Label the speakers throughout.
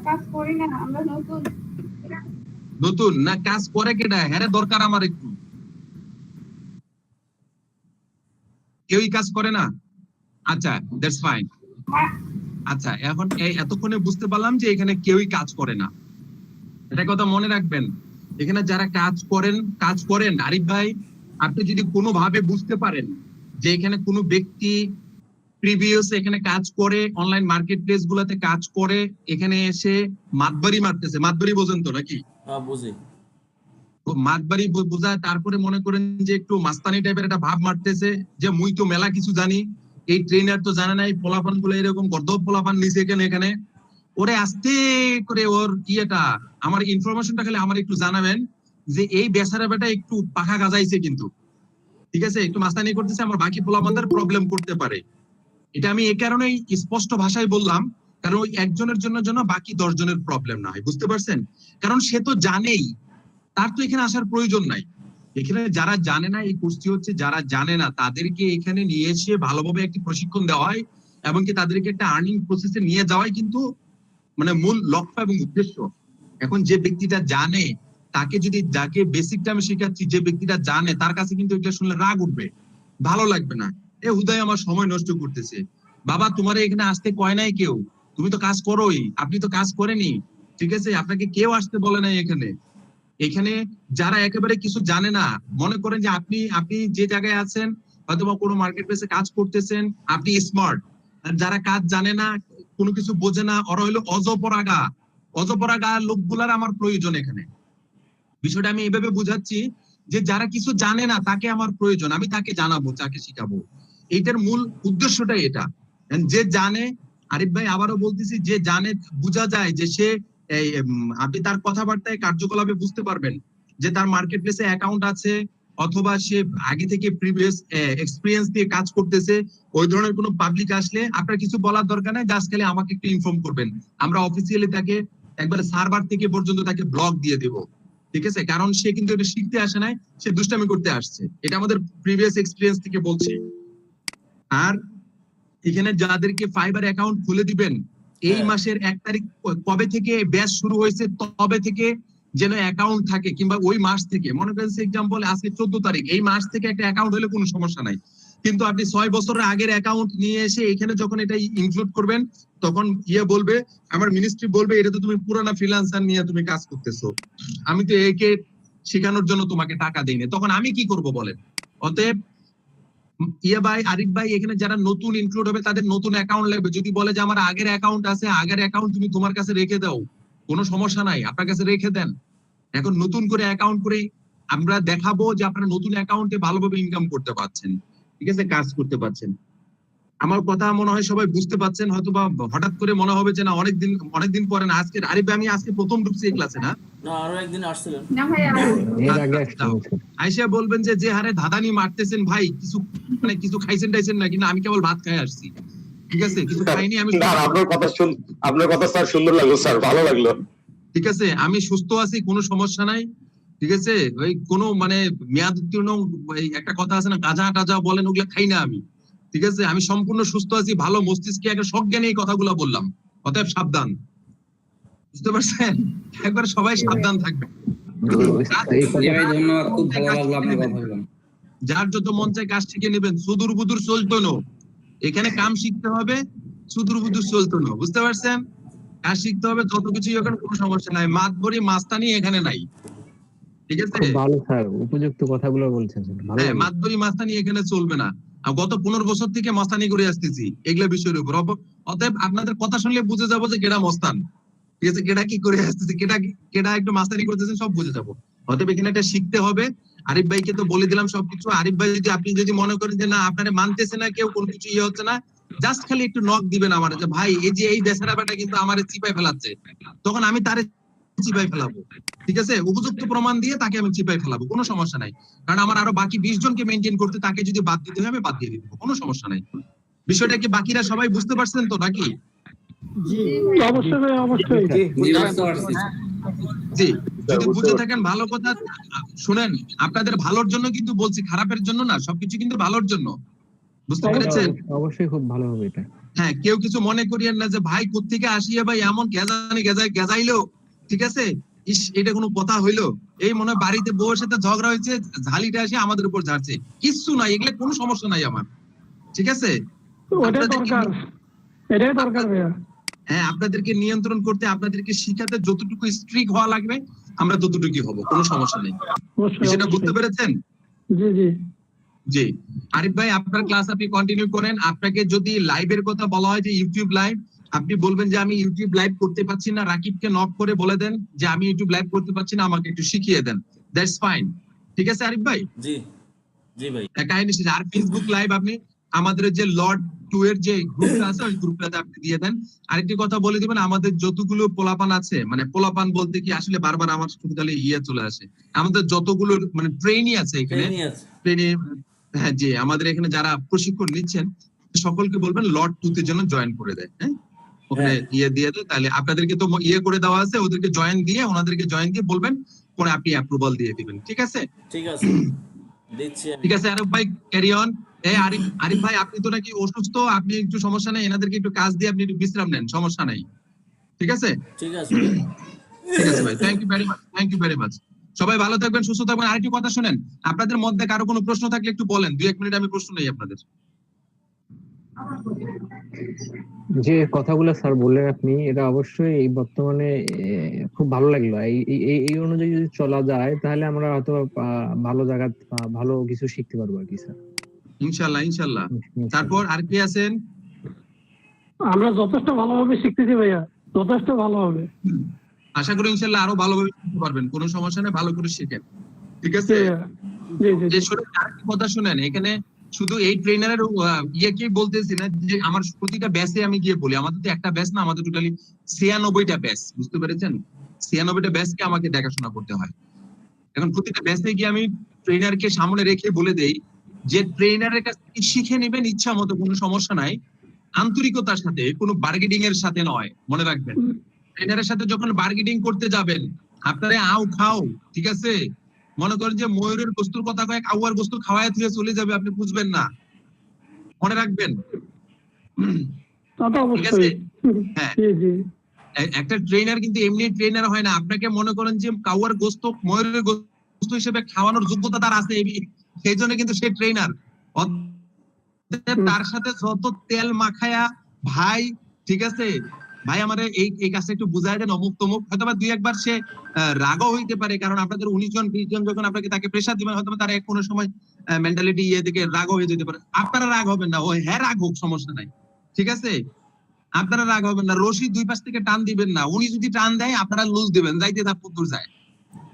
Speaker 1: কাজ করি না, আমরা নতুন।
Speaker 2: নতুন না কাজ করে কেডা? হ্যাঁ দরকার আমার একটু। কেউই কাজ করে না? আচ্ছা, দ্যাটস ফাইন। আচ্ছা, এখন এতক্ষণে বুঝতে পারলাম যে এখানে কেউই কাজ করে না। এটা কথা মনে রাখবেন, এখানে যারা কাজ করেন আরিফ ভাই, আপনি যদি কোনোভাবে বুঝতে পারেন যে এখানে কোনো ব্যক্তি প্রিভিয়াস এখানে কাজ করে, অনলাইন মার্কেট প্লেস গুলাতে কাজ করে, এখানে এসে মাতবাড়ি মারতেছে, মাতবাড়ি বোঝেন তো নাকি?
Speaker 3: বুঝি।
Speaker 2: মাতবাড়ি বোঝায়, তারপরে মনে করেন যে একটু মাস্তানি টাইপের একটা ভাব মারতেছে যে মুই তো মেলা কিছু জানি, এই ট্রেনার তো জানে নাই, পোলাপান গুলো এরকম গর্দব পোলাপান নিচে এখানে ওরে আস্তে করে ওর ইয়েটা, আমার ইনফরমেশনটা খালি আমার একটু জানাবেন যে এই বেচারা বেটা একটু পাখা গাজাইছে কিন্তু, ঠিক আছে, একটু মাস্তানি করতেছে, আমার বাকি পোলাপানদের প্রবলেম করতে পারে। এটা আমি এই কারণেই স্পষ্ট ভাষায় বললাম, কারণ ওই একজনের জন্য বাকি 10 জনের প্রবলেম না হয়, বুঝতে পারছেন? কারণ সে তো জানেই, তার তো এখানে আসার প্রয়োজন নাই। এখানে যারা জানে না, এই কোর্সটি হচ্ছে যারা জানে না তাদেরকে এখানে নিয়ে এসে ভালোভাবে একটি প্রশিক্ষণ দেওয়া হয় এবং কি তাদেরকে একটা আর্নিং প্রসেসে নিয়ে যাওয়াই কিন্তু মানে মূল লক্ষ্য এবং উদ্দেশ্য। এখন যে ব্যক্তিটা জানে তাকে যদি, যাকে বেসিকটা আমি শেখাচ্ছি, যে ব্যক্তিটা জানে তার কাছে কিন্তু এটা শুনলে রাগ উঠবে, ভালো লাগবে না। এ হুদায় আমার সময় নষ্ট করতেছে। বাবা তোমার এখানে আসতে কয় নাই কেউ, তুমি তো কাজ করোই, আপনি তো কাজ করেনি, ঠিক আছে, আপনাকে কেউ আসতে বলে নাই এখানে। এখানে যারা একেবারে কিছু জানে না, মনে করেন যে আপনি যে জায়গায় আছেন, হয়তো বা কোনো মার্কেট প্লেসে কাজ করতেছেন, আপনি স্মার্ট। আর যারা কাজ জানে না, কোনো কিছু বোঝে না, ওরা হলো অজপরাগা লোকগুলার আমার প্রয়োজন এখানে। বিষয়টা আমি এইভাবে বুঝাচ্ছি যে যারা কিছু জানে না তাকে আমার প্রয়োজন, আমি তাকে জানাবো, তাকে শিখাবো। এইটার মূল উদ্দেশ্যটাই এটা। যে জানে, আরিফ ভাই আবারও বলতেছি, যে জানে বোঝা যায় যে সে, আপনি তার কথাবার্তায় কার্যকলাপে বুঝতে পারবেন যে তার মার্কেট প্লেসে অ্যাকাউন্ট আছে, অথবা সে আগে থেকে প্রিভিয়াস এক্সপিরিয়েন্স দিয়ে কাজ করতেছে। ওই ধরনের কোনো পাবলিক আসলে আপনার কিছু বলার দরকার নেই, জাস্ট খালি আমাকে একটু ইনফর্ম করবেন, আমরা অফিসিয়ালি তাকে একবারে সার্ভার থেকে পর্যন্ত তাকে ব্লক দিয়ে দেব, ঠিক আছে? কারণ সে কিন্তু এটা শিখতে আসে নাই, সে দুষ্টামি করতে আসছে, এটা আমাদের প্রিভিয়াস এক্সপিরিয়েন্স থেকে বলছি। আর এখানে যাদেরকে ফাইবার অ্যাকাউন্ট খুলে দিবেন, এই মাসের 1 তারিখ কবে থেকে ব্যাচ শুরু হয়েছে তবে থেকে যেন অ্যাকাউন্ট থাকে, কিংবা ওই মাস থেকে, মনে করেন এক্সাম্পল আজকে 14 তারিখ, এই মাস থেকে একটা অ্যাকাউন্ট হলে কোনো সমস্যা নাই। কিন্তু আপনি 6 বছরের আগের অ্যাকাউন্ট নিয়ে এসে এখানে যখন এটা ইনক্লুড করবেন, তখন বলবে, আমার মিনিস্ট্রি বলবে, এটা তো তুমি পুরানা ফ্রিল্যান্সার নিয়ে তুমি কাজ করতেছো, আমি তো একে শেখানোর জন্য তোমাকে টাকা দেইনি, তখন আমি কি করব বলেন? অতএব ভাই, আরিফ ভাই, এখানে যারা নতুন ইনক্লুড হবে তাদের নতুন অ্যাকাউন্ট লাগবে। যদি বলে যে আমার আগের অ্যাকাউন্ট আছে, আগের অ্যাকাউন্ট তুমি তোমার কাছে রেখে দাও, কোনো সমস্যা নাই, আপনার কাছে রেখে দেন। এখন নতুন করে অ্যাকাউন্ট করে আমরা দেখাবো যে আপনারা নতুন অ্যাকাউন্টে ভালোভাবে ইনকাম করতে পারছেন, ঠিক আছে, কাজ করতে পারছেন। আমার কথা মনে হয় সবাই বুঝতে পারছেন। হয়তো বা হঠাৎ করে মনে হবে যে না, অনেকদিন পরে না, আজকে আরিফ ভাই আমি আজকে প্রথম ঢুকছি এই ক্লাসে, না
Speaker 3: আরো একদিন আসছিলেন
Speaker 1: না ভাইয়া,
Speaker 2: আইসা বলবেন যে হারে ধাঁধানি মারতেছেন ভাই, কিছু খাইছেন টাইছেন নাকি? না, আমি কেবল ভাত খাই আসছি, ঠিক আছে, কিছু খাইনি আমি।
Speaker 4: আপনার কথা স্যার সুন্দর লাগলো স্যার, ভালো লাগলো,
Speaker 2: ঠিক আছে, আমি সুস্থ আছি, কোনো সমস্যা নাই, ঠিক আছে। ওই কোনো মানে মেয়াদ উত্তীর্ণ একটা কথা আছে না, গাঁজা টাজা বলেন, ওগুলো খাই না আমি, ঠিক আছে, আমি সম্পূর্ণ সুস্থ আছি, ভালো মস্তিষ্কে একটা সজ্ঞানে এই কথাগুলো বললাম। অতএব সাবধান, বুঝতে পারছেন? একবার সবাই সাবধান থাকবে।
Speaker 5: ধন্যবাদ, খুব ভালো লাগলো আপনার কথাগুলো।
Speaker 2: যার যত মন চায় কাজ শিখে নেবেন, সুদূর বুদুর চলতো না, এখানে কাম শিখতে হবে, সুদূর বুদুর চলতো না, বুঝতে পারছেন? কাজ শিখতে হবে, যত কিছুই এখন কোনো সমস্যা নাই, মাতবরি মাস্তানি এখানে নাই, ঠিক আছে?
Speaker 6: ভালো স্যার, উপযুক্ত কথাগুলো বলছেন,
Speaker 2: হ্যাঁ, মাতবরি মাস্তানি এখানে চলবে না। গত 15 বছর থেকে মাস্তানি করে আসতেছি এগুলা বিষয়ের উপর। অতএব আপনাদের কথা শুনলে বুঝে যাবো যে কেডা মস্তান, ঠিক আছে, কেডা কি করে আসতেছে, কেডা একটু মাস্তানি করতেছে, সব বুঝে যাবো। অতএব এখানে একটা শিখতে হবে। আরিফ ভাইকে তো বলে দিলাম সবকিছু। আরিফ ভাই যদি, আপনি যদি মনে করেন যে না, আপনারা মানতেছে না কেউ, কোনো কিছু হচ্ছে না, জাস্ট খালি একটু নক দিবেন আমার, যে ভাই এই বেচারা বেটা কিন্তু আমারে চিপাই ফেলাচ্ছে, তখন আমি তারে চিপাই ফেলাবো, ঠিক আছে, উপযুক্ত প্রমাণ দিয়ে তাকে আমি চিপাই ফেলাবো, কোনো সমস্যা নাই। কারণ আমার আরো বাকি 20 জনকে মেনটেন করতে, তাকে যদি বাদ দিতে হয় আমি বাদ দিয়ে দিব, কোনো সমস্যা নাই। বিষয়টা কি বাকিরা সবাই বুঝতে পারছেন তো নাকি?
Speaker 7: জি অবশ্যই অবশ্যই
Speaker 2: জি, যদি বুঝে থাকেন ভালো কথা। শুনেন, আপনাদের ভালোর জন্য কিন্তু বলছি, খারাপের জন্য না, সবকিছু কিন্তু ভালোর জন্য, বুঝতে পেরেছেন?
Speaker 6: অবশ্যই খুব ভালো হবে এটা।
Speaker 2: হ্যাঁ, কেউ কিছু মনে করিয়েন না যে ভাই কোত্থেকে আসিয়ে ভাই এমন গেজাইলো, ঠিক আছে, ইস এটা কোনো কথা হইলো, এই মনে হয় বাড়িতে বউয়ের সাথে ঝগড়া হয়েছে, ঝালিটা এসে আমাদের উপর ঝাড়ছে, কিচ্ছু নাই, এগুলো কোনো সমস্যা নাই আমার, ঠিক আছে।
Speaker 7: ওটাই দরকার, এটাই দরকার ভাইয়া।
Speaker 2: হ্যাঁ, আপনাদেরকে নিয়ন্ত্রণ করতে, আপনাদেরকে শিখাতে যতটুকু স্ট্রিক্ট হওয়া লাগবে আমরা ততটুকুই হব, কোনো সমস্যা নেই।
Speaker 7: অবশ্যই,
Speaker 2: সেটা বুঝতে
Speaker 7: অবশ্যই।
Speaker 2: পেরেছেন?
Speaker 7: জি জি
Speaker 2: জি। আরিফ ভাই, আপনার ক্লাস আপনি কন্টিনিউ করেন। আপনাকে যদি লাইভের কথা বলা হয় যে ইউটিউব লাইভ, আপনি বলবেন যে আমি ইউটিউব লাইভ করতে পারছি না, রাকিবকে নক করে বলে দেন যে আমি ইউটিউব লাইভ করতে পারছি না, আমাকে একটু শিখিয়ে দেন, দ্যাটস ফাইন, ঠিক আছে আরিফ ভাই?
Speaker 3: জি জি ভাই।
Speaker 2: কাহিনী শেষ। আর ফেসবুক লাইভ আপনি আমাদের যে লর্ড 2 এর যে গ্রুপটা আছে ওই গ্রুপটাতে আপনি দিয়ে দেন। আরেকটি কথা বলে দিবেন, আমাদের যতগুলো পোলাপান আছে, মানে পোলাপান বলতে কি আসলে বারবার আমার শুধু খালি চলে আসে, আমাদের যতগুলো মানে ট্রেনি আছে এখানে, ট্রেনি, হ্যাঁ জি, আমাদের এখানে যারা প্রশিক্ষণ নিচ্ছেন সকলকে বলবেন লর্ড 2 তে যেন জয়েন করে দেয়। হ্যাঁ, ওখানে দিয়ে দেয়, তাহলে আপনাদেরকে তো করে দেওয়া আছে, ওদেরকে জয়েন দিয়ে, ওনাদেরকে জয়েন দিয়ে বলবেন, পরে আপনি অ্যাপ্রুভাল দিয়ে দিবেন, ঠিক আছে?
Speaker 3: ঠিক আছে, দিচ্ছি আমি।
Speaker 2: ঠিক আছে আরিফ ভাই, ক্যারি অন। আরিফ ভাই, আপনি তো নাকি অসুস্থ, আপনি একটু সমস্যা নেই, এনাদেরকে একটু কাজ দিয়ে আপনি একটু বিশ্রাম নেন, সমস্যা নাই, ঠিক আছে?
Speaker 3: ঠিক আছে
Speaker 2: ঠিক আছে ভাই, thank you very much, thank you very much. সবাই ভালো থাকবেন, সুস্থ থাকবেন। আরেকটি কথা শুনেন, আপনাদের মধ্যে কারো কোনো প্রশ্ন থাকলে একটু বলেন, 2-1 মিনিট আমি প্রশ্ন নেই আপনাদের।
Speaker 6: যে কথাগুলো স্যার বললেন আপনি, এটা অবশ্যই এই বর্তমানে খুব ভালো লাগলো। এই অনুযায়ী যদি চলা যায় তাহলে আমরা হয়তো ভালো জায়গা ভালো কিছু শিখতে পারবো আর কি স্যার।
Speaker 2: ইনশাআল্লাহ, ইনশাআল্লাহ। তারপর আর কি আছেন?
Speaker 7: আমরা যথেষ্ট ভালোভাবে শিখতেছি ভাইয়া, যথেষ্ট ভালোভাবে।
Speaker 2: আশা করি ইনশাআল্লাহ আরো ভালোভাবে শিখতে পারবেন, কোনো সমস্যা নেই, ভালো করে শিখেন, ঠিক আছে?
Speaker 7: জি জি
Speaker 2: যে আরেকটি কথা শুনেন, এখানে শুধু এই ট্রেনারের কি বলতেছি না যে আমার প্রতিটা ব্যাচে আমি গিয়ে বলি, আমাদের তো একটা ব্যাচ না, আমাদের টোটালি 96টা ব্যাচ, বুঝতে পেরেছেন? 96টা ব্যাচকে আমাকে দেখাশোনা করতে হয়। এখন প্রতিটা ব্যাচে গিয়ে আমি ট্রেনারকে সামনে রেখে বলে দেই যে ট্রেনারের কাছ থেকে শিখে নেবেন ইচ্ছা মতো, কোনো সমস্যা নাই, আন্তরিকতার সাথে, কোনো বার্গেনিং এর সাথে নয়, মনে রাখবেন। ট্রেনারের সাথে যখন বার্গেনিং করতে যাবেন, আপনারা আও খাও, ঠিক আছে? মনে করেন যে ময়ূরের বস্তুর কথা কয়েক আউয়ার বস্তু খাওয়ায় দিয়ে চলে যাবে, আপনি বুঝবেন না, মনে রাখবেন।
Speaker 7: তা তো অবশ্যই।
Speaker 2: হ্যাঁ,
Speaker 7: জি জি
Speaker 2: একটা ট্রেনার কিন্তু এমনি ট্রেনার হয় না, আপনাকে মনে করেন যে কাউয়ার গোস্ত ময়ূরের গোস্ত হিসেবে খাওয়ানোর যোগ্যতা তার আছে, সেই জন্য কিন্তু সে ট্রেনার। তার সাথে যত তেল মাখায়া ভাই, ঠিক আছে ভাই, আমার এই কাজটা একটু বুঝাই দেন, অমুক তমুক, হয়তো বা 2-1 বার সে রাগও হইতে পারে, কারণ আপনাদের 19 জন 20 জন যখন আপনাকে তাকে প্রেসার দিবেন, হয়তো তার কোনো সময় মেন্টালিটি থেকে রাগও হয়ে যেতে পারে। আপনারা রাগ হবেন না, ওই হ্যাঁ রাগ হোক, সমস্যা নাই, ঠিক আছে? আপনারা রাগ হবেন না, রশি 2 পাশ থেকে টান দিবেন না, উনি যদি টান দেয় আপনারা লুজ দিবেন, যাইতে তার পুতুর যায়,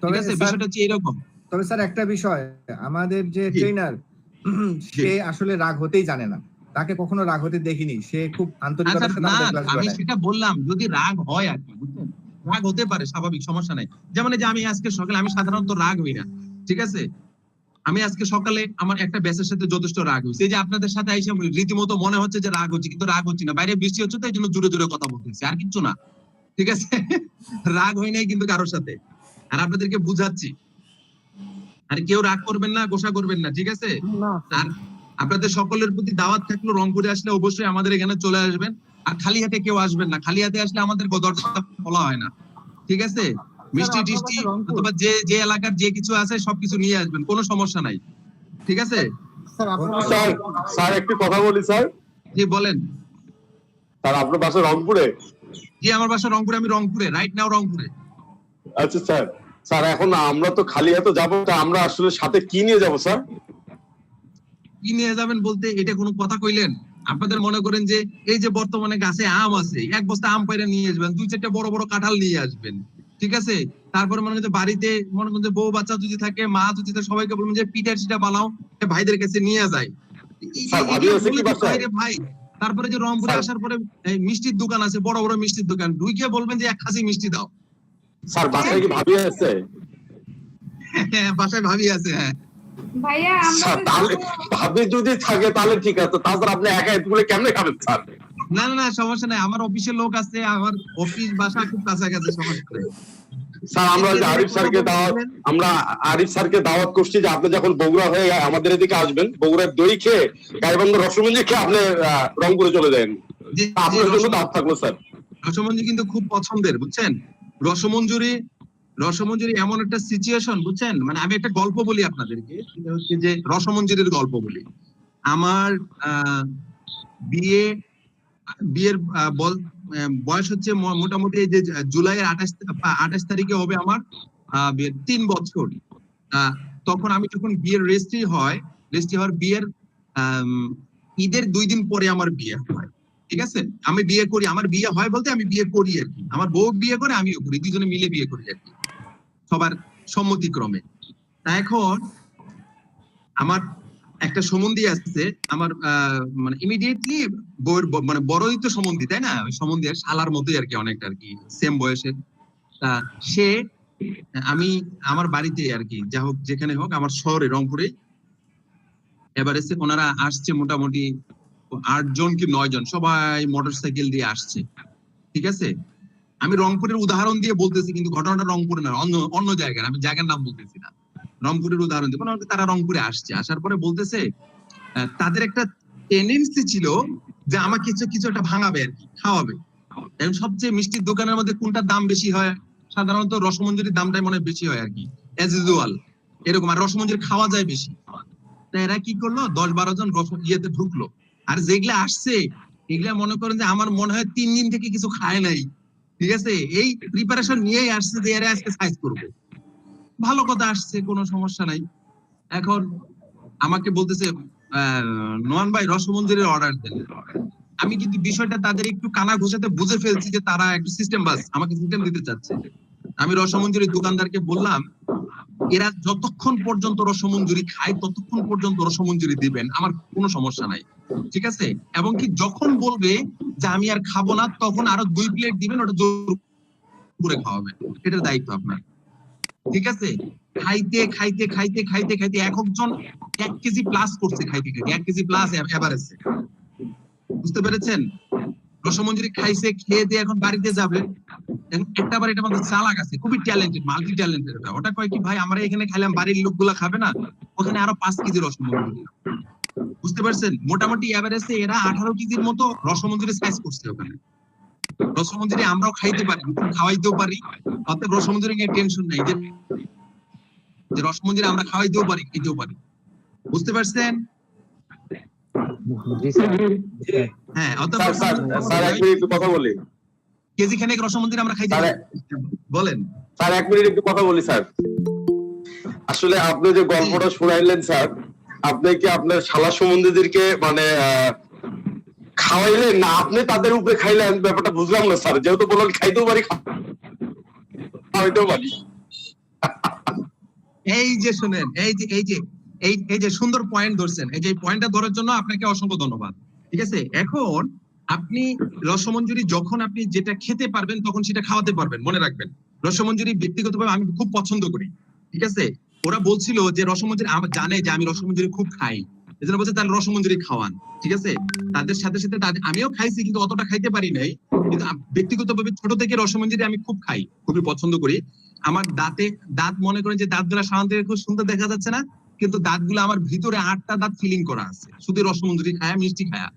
Speaker 2: ঠিক আছে? বিষয়টা হচ্ছে এরকম।
Speaker 8: তবে স্যার একটা বিষয়, আমাদের যে ট্রেনার সে আসলে রাগ হতেই জানে না, তাকে কখনো রাগ হতে দেখিনি, সে খুব আন্তরিকতার সাথে আমাদের ক্লাস
Speaker 2: আমি
Speaker 8: করায়।
Speaker 2: সেটা বললাম, যদি রাগ হয় আর কি, বুঝছেন, রাগ হতে পারে, স্বাভাবিক, সমস্যা নাই। যেমন এই যে আমি আজকে সকালে, আমি সাধারণত রাগ হই না, ঠিক আছে? আমি আজকে সকালে আমার একটা ব্যাচের সাথে যথেষ্ট রাগ হয়েছে, এই যে আপনাদের সাথে এসে রীতিমতো মনে হচ্ছে যে রাগ হচ্ছে, কিন্তু রাগ হচ্ছে না, বাইরে বৃষ্টি হচ্ছে তো এই জন্য জোরে জোরে কথা বলতেছি, আর কিছু না, ঠিক আছে? রাগ হয় নাই কিন্তু কারোর সাথে, আর আপনাদেরকে বুঝাচ্ছি। আর কেউ রাগ করবেন না, গোসা করবেন না, ঠিক আছে? আর আপনাদের সকলের প্রতি দাওয়াত থাকলো, রংপুরে আসলে অবশ্যই আমাদের এখানে চলে আসবেন, আর খালি হাতে কেউ আসবেন না, খালি হাতে আসলে আমাদের দরজা খোলা হয় না, ঠিক আছে? মিষ্টি টিষ্টি অথবা যে এলাকার যে কিছু আছে সবকিছু নিয়ে আসবেন, কোনো সমস্যা নাই, ঠিক আছে?
Speaker 4: স্যার একটু কথা বলি স্যার।
Speaker 2: জি বলেন।
Speaker 4: স্যার আপনার বাসা রংপুরে?
Speaker 2: জি আমার বাসা রংপুরে, আমি রংপুরে, রাইট নাও রংপুরে।
Speaker 4: আচ্ছা স্যার, স্যার এখন আমরা তো খালি হাতে যাবো, আমরা আসলে সাথে কি নিয়ে যাবো স্যার?
Speaker 2: কি নিয়ে যাবেন বলতে, এটা কোনো কথা কইলেন? আপনাদের মনে করেন যে এই যে বর্তমানে গাছে আম আছে, 1 বস্তা আম পাইরা নিয়ে আসবেন, 2-4টা বড় বড় কাঁঠাল নিয়ে আসবেন, ঠিক আছে? তারপরে মনে করেন যে বাড়িতে মনে করেন যে বউ বাচ্চা যদি থাকে, মা যদি থাকে, সবাইকে বলবেন যে পিঠা সিটা বানাও, ভাইদের কাছে নিয়ে যায়, ভাই। তারপরে যে রংপুরে আসার পরে মিষ্টির দোকান আছে, বড় বড় মিষ্টির দোকান, ঢুকে বলবেন যে 1 খাসি মিষ্টি দাও।
Speaker 4: স্যার বাসায় কি ভাবি আছে?
Speaker 2: হ্যাঁ বাসায় ভাবি আছে। হ্যাঁ
Speaker 1: ভাইয়া আমরা
Speaker 4: তাহলে ভাবি যদি থাকে তাহলে ঠিক আছে, তাছাড়া আপনি একা এতগুলো কেমনে খাবেন স্যার?
Speaker 2: না না না, সমস্যা নাই, আমার অফিসের লোক আছে, আমার অফিস বাসা খুব কাছাকাছি, সমস্যা নেই।
Speaker 4: স্যার আমরা আরিফ স্যারকে দাওয়াত করছি যে আপনি যখন বগুড়া হয়ে আমাদের এদিকে আসবেন, বগুড়ার দই খেয়ে, গাইবান্ধা রসগঞ্জি খেয়ে আপনি রংপুরে চলে যান।
Speaker 2: যে
Speaker 4: আপনার জন্য দাঁত থাকলো স্যার।
Speaker 2: রসমঞ্জুরি কিন্তু খুব পছন্দের, বুঝছেন? রসমঞ্জুরি এমন একটা সিচুয়েশন, বুঝছেন? মানে আমি একটা গল্প বলি আপনাদেরকে, সেটা হচ্ছে যে রসমঞ্জুরির গল্প বলি। আমার বিয়ের বয়স হচ্ছে মোটামুটি এই যে জুলাইয়ের 28 তারিখে হবে আমার বিয়ের 3 বছর। তখন আমি যখন বিয়ের রেজিস্ট্রি হওয়ার বিয়ের ঈদের 2 দিন পরে আমার বিয়ে হয়, ঠিক আছে? আমি বিয়ে করি, আমার বিয়ে হয় বলতে আমি বিয়ে করি আর কি। আমার বউ বিয়ে করে, আমিও করি, দুজনে মিলে বিয়ে করি আর কি, সবার সম্মতিক্রমে। এখন আমার একটা সম্বন্ধী আসছে, আমার মানে ইমিডিয়েটলি বউয়ের মানে বড়ই তো সম্বন্ধী, তাই না? ওই সম্বন্ধী শালার মতোই আর কি, অনেকটা আর কি সেম বয়সের। সে আমি আমার বাড়িতে আর কি, যা হোক যেখানে হোক, আমার শহরে রংপুরে এবার এসে ওনারা আসছে মোটামুটি 8 জন কি 9 জন, সবাই মোটরসাইকেল দিয়ে আসছে, ঠিক আছে? আমি রংপুরের উদাহরণ দিয়ে বলতেছি, কিন্তু ঘটনাটা রংপুরে না, অন্য জায়গার, আমি জায়গার নাম বলতেছি না, রংপুরের উদাহরণ দিব। তারা রংপুরে আসছে, আসার পরে বলতেছে তাদের একটা টেন্ডেন্সি ছিল যে আমাকে কিছু একটা ভাঙাবে আর কি, খাওয়াবে। এবং সবচেয়ে মিষ্টির দোকানের মধ্যে কোনটার দাম বেশি হয়? সাধারণত রসমঞ্জুরির দামটাই মনে বেশি হয় আর কি, অ্যাজ ইউজুয়াল এরকম। আর রসমঞ্জুরি খাওয়া যায় বেশি। তা এরা কি করলো, 10-12 জন ইয়েতে ঢুকলো। আর যেগুলা আসছে এগুলা মনে করেন যে আমার মনে হয় 3 দিন থেকে কিছু খায় নাই, ঠিক আছে? এই প্রিপারেশন নিয়েই আসছে যে এরা আজকে সাইজ করবে। ভালো কথা, আসছে, কোনো সমস্যা নাই। এখন আমাকে বলতেছে নোমান ভাই রসমঞ্জুরির অর্ডার দেন। আমি কিন্তু বিষয়টা তাদের একটু কানা ঘোষাতে বুঝে ফেলছি যে তারা একটু সিস্টেম বাস, আমাকে সিস্টেম দিতে চাচ্ছে। আমি রসমঞ্জুরির দোকানদারকে বললাম, এরা যতক্ষণ পর্যন্ত রসমঞ্জুরি খায় ততক্ষণ পর্যন্ত রসমঞ্জুরি দিবেন, আমার কোনো সমস্যা নাই, ঠিক আছে? এবং কি যখন বলবে যে আমি আর খাবো না, তখন আরো 2 প্লেট দিবেন, ওটা জোর করে খাওয়াবেন, এটার দায়িত্ব আপনার, ঠিক আছে? খাইতে খাইতে খাইতে খাইতে খাইতে একজন 1 কেজি প্লাস করছে, খাইতে খাইতে 1 কেজি প্লাস এভারেজে, বুঝতে পেরেছেন? রসমঞ্জুরি খাইছে, খেয়ে দিয়ে এখন বাড়িতে যাবে। একটা বাড়ি এটা আমাদের চালাক আছে, খুবই ট্যালেন্টেড, মাল্টি ট্যালেন্টেড। ওটা কয় কি, ভাই আমরা এখানে খাইলাম, বাড়ির লোকগুলা খাবে না, ওখানে আরো 5 কেজি রসমঞ্জুরি, বুঝতে পারছেন? মোটামুটি এভারেজে এরা 18 কেজির মতো রসমঞ্জুরি সাইজ করছে ওখানে। রসমঞ্জুরি আমরাও খাইতে পারি, খাওয়াইতেও পারি, অতএব রসমঞ্জুরি নিয়ে টেনশন নাই, যে রসমঞ্জুরি আমরা খাওয়াইতেও পারি, খেতেও পারি, বুঝতে পারছেন? হ্যাঁ, অতএব
Speaker 4: স্যার 1 মিনিট একটু কথা বলি।
Speaker 2: কেজি খানেক রসমঞ্জুরি আমরা খাইতে পারি, বলেন।
Speaker 4: স্যার 1 মিনিট একটু কথা বলি স্যার। আসলে আপনি যে গল্পটা শুনাইলেন স্যার, আপনি কি আপনার শালা সম্বন্ধীদেরকে মানে খাওয়াইলেন না আপনি তাদের উপরে খাইলেন? ব্যাপারটা বুঝলাম না স্যার। যেহেতু বললেন খাইতেও পারি, খাওয়াইতেও পারি।
Speaker 2: এই যে শুনেন, এই যে সুন্দর পয়েন্ট ধরছেন, এই যে পয়েন্টটা ধরার জন্য আপনাকে অসংখ্য ধন্যবাদ, ঠিক আছে? এখন আপনি রসমঞ্জুরি যখন আপনি যেটা খেতে পারবেন তখন সেটা খাওয়াতে পারবেন, মনে রাখবেন। রসমঞ্জুরি ব্যক্তিগতভাবে আমি খুব পছন্দ করি, ঠিক আছে? ওরা বলছিল যে রসমঞ্জুরি জানে যে আমি রসমঞ্জুরি খুব খাই, এজন্য বলছে তাহলে রসমঞ্জুরি খাওয়ান, ঠিক আছে? তাদের সাথে সাথে আমিও খাইছি, কিন্তু অতটা খাইতে পারি নাই। কিন্তু ব্যক্তিগতভাবে ছোট থেকে রসমঞ্জুরি আমি খুব খাই, খুবই পছন্দ করি। আমার দাঁত মনে করেন যে দাঁতগুলা সাধারণত খুব সুন্দর দেখা যাচ্ছে না, কিন্তু দাঁতগুলো আমার ভিতরে 8টা দাঁত ফিলিং করা আছে, শুধু রসমঞ্জুরি খায়া, মিষ্টি খায়া,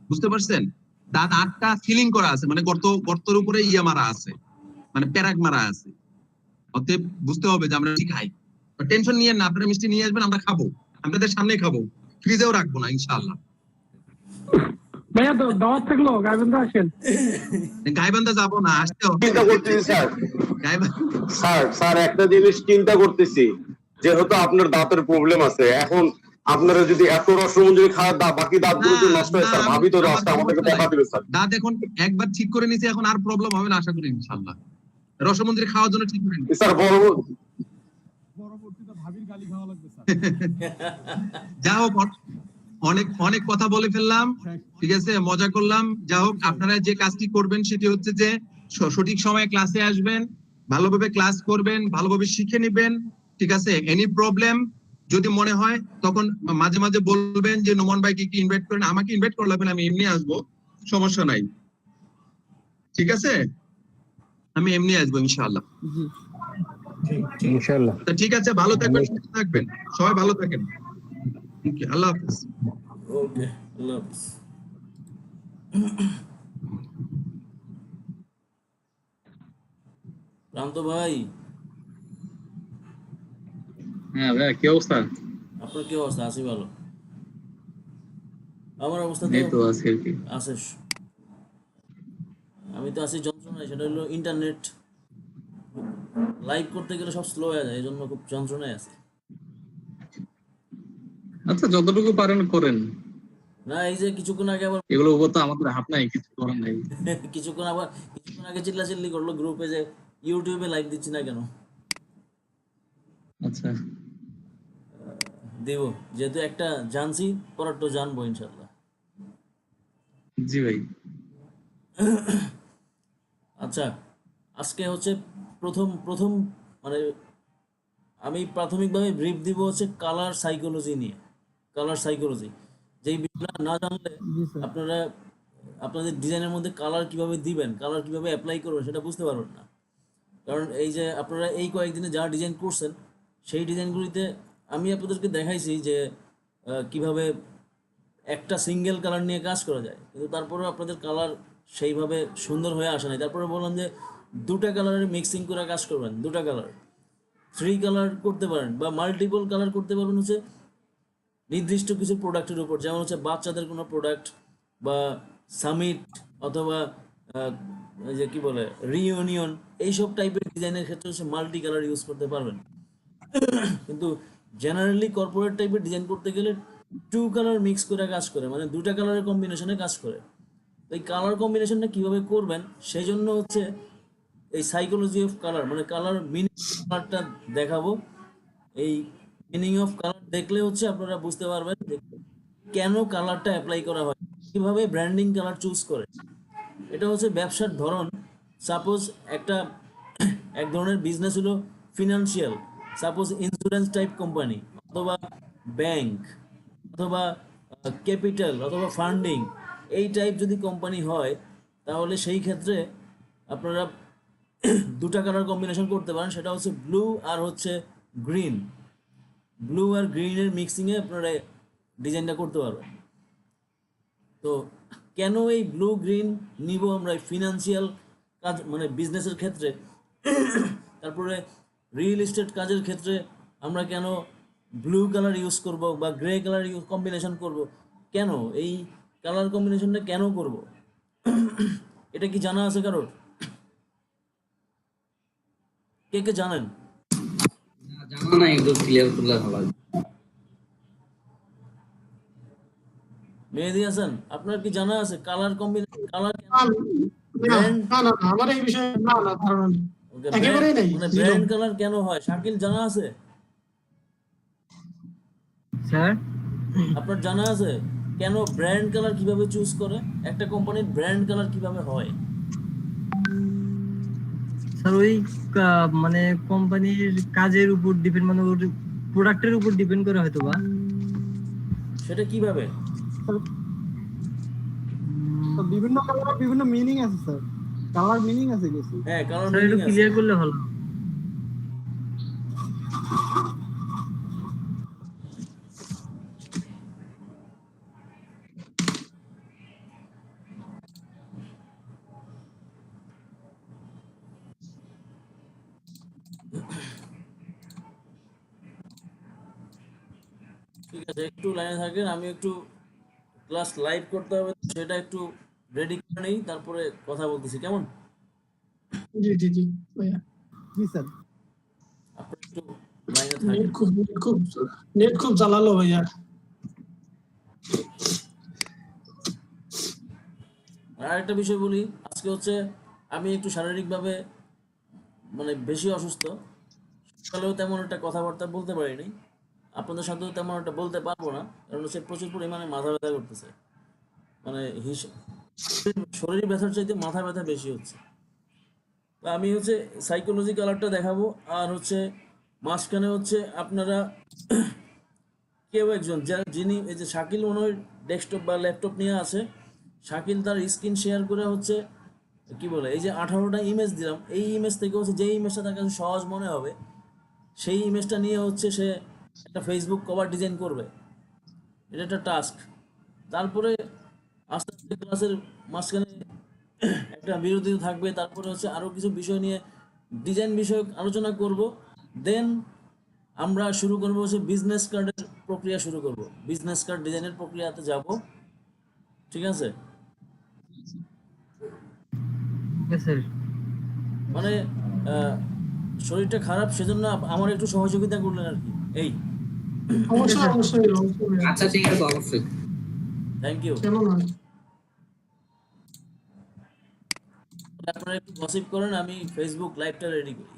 Speaker 2: বুঝতে পারছেন? দাঁত 8টা ফিলিং করা আছে, মানে গর্তের উপরে ইয়া মারা আছে, মানে প্যারাক মারা আছে। অতএব বুঝতে হবে যে আমরা কি খাই। টেনশন নিয়ে না, আপনারা মিষ্টি নিয়ে আসবেন, আমরা খাবো, আপনাদের সামনে খাবো, ফ্রিজেও রাখবো না ইনশাআল্লাহ।
Speaker 7: ভাইয়া দাওয়াত থাকলো, গাইবান্ধা আসেন।
Speaker 2: গাইবান্ধা যাবো না, আসতেও
Speaker 4: চিন্তা করতেছি স্যার।
Speaker 2: স্যার
Speaker 4: স্যার একটা জিনিস চিন্তা করতেছি, যেহেতু আপনার দাঁতের প্রবলেম আছে, এখন আপনারা যদি এত রসমঞ্জুরি খাওয়ার বাকি দাঁতগুলো তো নষ্ট হয় স্যার, ভাবি তো রাস্তা আমাদেরকে দেখা দিবে স্যার।
Speaker 2: দাঁত এখন একবার ঠিক করে নিয়েছি, এখন আর প্রবলেম হবে না আশা করি ইনশাআল্লাহ। রসমঞ্জুরি খাওয়ার জন্য ঠিক করে নিয়েছি
Speaker 4: স্যার।
Speaker 9: পরবর্তীতে ভাবির গালি খাওয়া লাগবে স্যার।
Speaker 2: যা হোক, অনেক কথা বলে ফেললাম, ঠিক আছে? মজা করলাম। যা হোক, আপনারা যে কাজটি করবেন সেটি হচ্ছে যে সঠিক সময়ে ক্লাসে আসবেন, ভালোভাবে ক্লাস করবেন, ভালোভাবে শিখে নেবেন, ঠিক আছে? এনি প্রবলেম যদি মনে হয় তখন মাঝে মাঝে বলবেন যে নোমান ভাইকে কি ইনভাইট করেন, আমাকে ইনভাইট করলে আমি এমনি আসবো, সমস্যা নাই, ঠিক আছে? আমি এমনি আসবো ইনশাআল্লাহ।
Speaker 6: ইনশাআল্লাহ।
Speaker 2: ঠিক আছে, ভালো থাকবেন, সুস্থ থাকবেন, সবাই ভালো থাকেন। ওকে, আল্লাহ হাফেজ।
Speaker 3: ওকে, আল্লাহ হাফেজ। প্রান্ত ভাই,
Speaker 5: হ্যাঁ ভাইয়া, কি অবস্থা?
Speaker 3: আপনার কি অবস্থা? আছি ভালো। আমার অবস্থা তো
Speaker 5: এই তো আছি আর কি।
Speaker 3: আছে, আমি তো আছি যন্ত্রণায়, সেটা হলো ইন্টারনেট। লাইভ করতে গেলে সব স্লো হয়ে যায়, এই জন্য খুব যন্ত্রণায় আছে।
Speaker 5: আচ্ছা, যতটুকু পারেন করেন,
Speaker 3: না এই যে কিছুক্ষণ আগে আবার
Speaker 5: এগুলোর উপর তো আমাদের হাত নাই, কিছু করার নাই।
Speaker 3: কিছুক্ষণ আগে চিল্লাচিল্লি করলো গ্রুপে যে ইউটিউবে লাইভ দিচ্ছি না কেন।
Speaker 5: আচ্ছা,
Speaker 3: দেব, যেহেতু একটা জানছি, পরেরটা জানবো ইনশাল্লাহ।
Speaker 5: জি ভাই।
Speaker 3: আচ্ছা, আজকে হচ্ছে প্রথম প্রথম মানে আমি প্রাথমিকভাবে ব্রিফ দিব হচ্ছে কালার সাইকোলজি নিয়ে। কালার সাইকোলজি, যেই বিষয়টা না জানলে আপনারা আপনাদের ডিজাইনের মধ্যে কালার কিভাবে দিবেন, কালার কিভাবে অ্যাপ্লাই করবেন সেটা বুঝতে পারবেন না। কারণ এই যে আপনারা এই কয়েকদিনে যা ডিজাইন করছেন, সেই ডিজাইনগুলিতে আমি আপনাদেরকে দেখাইছি যে কিভাবে একটা সিঙ্গেল কালার নিয়ে কাজ করা যায়, কিন্তু তারপরেও আপনাদের কালার সেইভাবে সুন্দর হয়ে আসে নাই। তারপরে বললাম যে দুটা কালারের মিক্সিং করে কাজ করবেন, দুটা কালার, 3 কালার করতে পারেন বা মাল্টিপল কালার করতে পারবেন হচ্ছে নির্দিষ্ট কিছু প্রোডাক্টের উপর, যেমন হচ্ছে বাচ্চাদের কোনো প্রোডাক্ট বা সামিট অথবা এই যে কি বলে রিইউনিয়ন, এইসব টাইপের ডিজাইনের ক্ষেত্রে হচ্ছে মাল্টি কালার ইউজ করতে পারবেন। কিন্তু জেনারেলি কর্পোরেট টাইপের ডিজাইন করতে গেলে 2 কালার মিক্স করে কাজ করে, মানে দুটা কালারের কম্বিনেশনে কাজ করে। তো এই কালার কম্বিনেশনটা কিভাবে করবেন সেই জন্য হচ্ছে এই সাইকোলজি অফ কালার, মানে কালার মিনিং কালারটা দেখাবো। এই মিনিং অফ কালার দেখলে হচ্ছে আপনারা বুঝতে পারবেন যে কেন কালারটা অ্যাপ্লাই করা হয়, কিভাবে ব্র্যান্ডিং কালার চুজ করে। এটা হচ্ছে ব্যবসার ধরন। সাপোজ এক ধরনের বিজনেস হলো financial, suppose insurance type company অথবা ব্যাংক অথবা ক্যাপিটাল অথবা ফান্ডিং, এই টাইপ যদি কোম্পানি হয়, তাহলে সেই ক্ষেত্রে আপনারা দুটা কালার কম্বিনেশন করতে পারেন। সেটা হচ্ছে ব্লু আর হচ্ছে গ্রিন। ব্লু আর গ্রিনের মিক্সিংয়ে আপনারা ডিজাইনটা করতে পারবেন। তো কেন এই ব্লু গ্রিন নিব আমরা ফিনান্সিয়াল কাজ মানে বিজনেসের ক্ষেত্রে, তারপরে রিয়েল এস্টেট কাজের ক্ষেত্রে আমরা কেন ব্লু কালার ইউজ করব বা গ্রে কালার কম্বিনেশন করব, কেন এই কালার কম্বিনেশনটা কেন করব, এটা কি জানা আছে কারোর? কে কে জানেন?
Speaker 5: জানা নাই, একটু ক্লিয়ার করলে ভালো হয়।
Speaker 3: মেহেদী হাসান, আপনার কি জানা আছে কালার কম্বিনেশন, কালার
Speaker 7: আমার এই বিষয়ে না ধারণা নেই, একেবারেই নেই।
Speaker 3: মানে ব্র্যান্ড কালার কেন হয়, শাকিল জানা আছে?
Speaker 6: স্যার
Speaker 3: আপনার জানা আছে কেন ব্র্যান্ড কালার কিভাবে চুজ করে, একটা কোম্পানির ব্র্যান্ড কালার কিভাবে হয়?
Speaker 9: স্যার ওই মানে কোম্পানির কাজের উপর ডিপেন্ড, মানে ওর প্রোডাক্টের উপর ডিপেন্ড করে হয়তো বা।
Speaker 3: সেটা কিভাবে?
Speaker 7: বিভিন্ন কালার বিভিন্ন মিনিং আছে স্যার, কালার মিনিং আছে কিছু।
Speaker 3: হ্যাঁ, কালার
Speaker 9: স্যার একটু ক্লিয়ার করলে ভালো।
Speaker 3: ঠিক আছে, একটু লাইনে থাকেন, আমি একটু ক্লাস লাইভ করতে হবে, সেটা একটু রেডি করে নেই, তারপরে কথা বলতেছি, কেমন?
Speaker 7: জি জি জি ভাইয়া। জি স্যার।
Speaker 3: আপনি একটু লাইনে থাকেন।
Speaker 7: নেট খুব জ্বালালো ভাইয়া।
Speaker 3: আর একটা বিষয় বলি, আজকে হচ্ছে আমি একটু শারীরিকভাবে মানে বেশি অসুস্থ, সকালেও তেমন একটা কথাবার্তা বলতে পারিনি, আপনাদের সাথেও তেমন একটা বলতে পারবো না, কারণ হচ্ছে প্রচুর পরিমাণে মাথা ব্যথা করতেছে, মানে শরীর ব্যথার চাইতে মাথা ব্যথা বেশি হচ্ছে। তো আমি হচ্ছে সাইকোলজি কালারটা দেখাবো, আর হচ্ছে মাঝখানে হচ্ছে আপনারা কেউ একজন যিনি এই যে শাকিল মনে হয় ডেস্কটপ বা ল্যাপটপ নিয়ে আছে, শাকিল তার স্ক্রিন শেয়ার করে হচ্ছে কি বলে এই যে 18টা ইমেজ দিলাম, এই ইমেজ থেকে হচ্ছে যে ইমেজটা তার কাছে সহজ মনে হবে সেই ইমেজটা নিয়ে হচ্ছে সে একটা ফেসবুক কভার ডিজাইন করবে। এটা একটা টাস্ক। তারপরে আস্তে আস্তে ক্লাসের মাঝখানে একটা বিরতি থাকবে, তারপরে হচ্ছে আরো কিছু বিষয় নিয়ে ডিজাইন বিষয়ক আলোচনা করব, দেন আমরা শুরু করব হচ্ছে বিজনেস কার্ডের প্রক্রিয়া শুরু করব, বিজনেস কার্ড ডিজাইনের প্রক্রিয়াতে যাব। ঠিক আছে?
Speaker 9: Okay sir.
Speaker 3: মানে শরীরটা খারাপ, সেজন্য আমার একটু সহযোগিতা করলেন আর কি। এই
Speaker 7: অবশ্যই অবশ্যই অবশ্যই
Speaker 5: আচ্ছা ঠিক আছে, অবশ্যই।
Speaker 3: Thank you.
Speaker 7: কেমন হয়?
Speaker 3: আপনারা একটু গসিপ করেন, আমি ফেসবুক লাইভটা রেডি করি।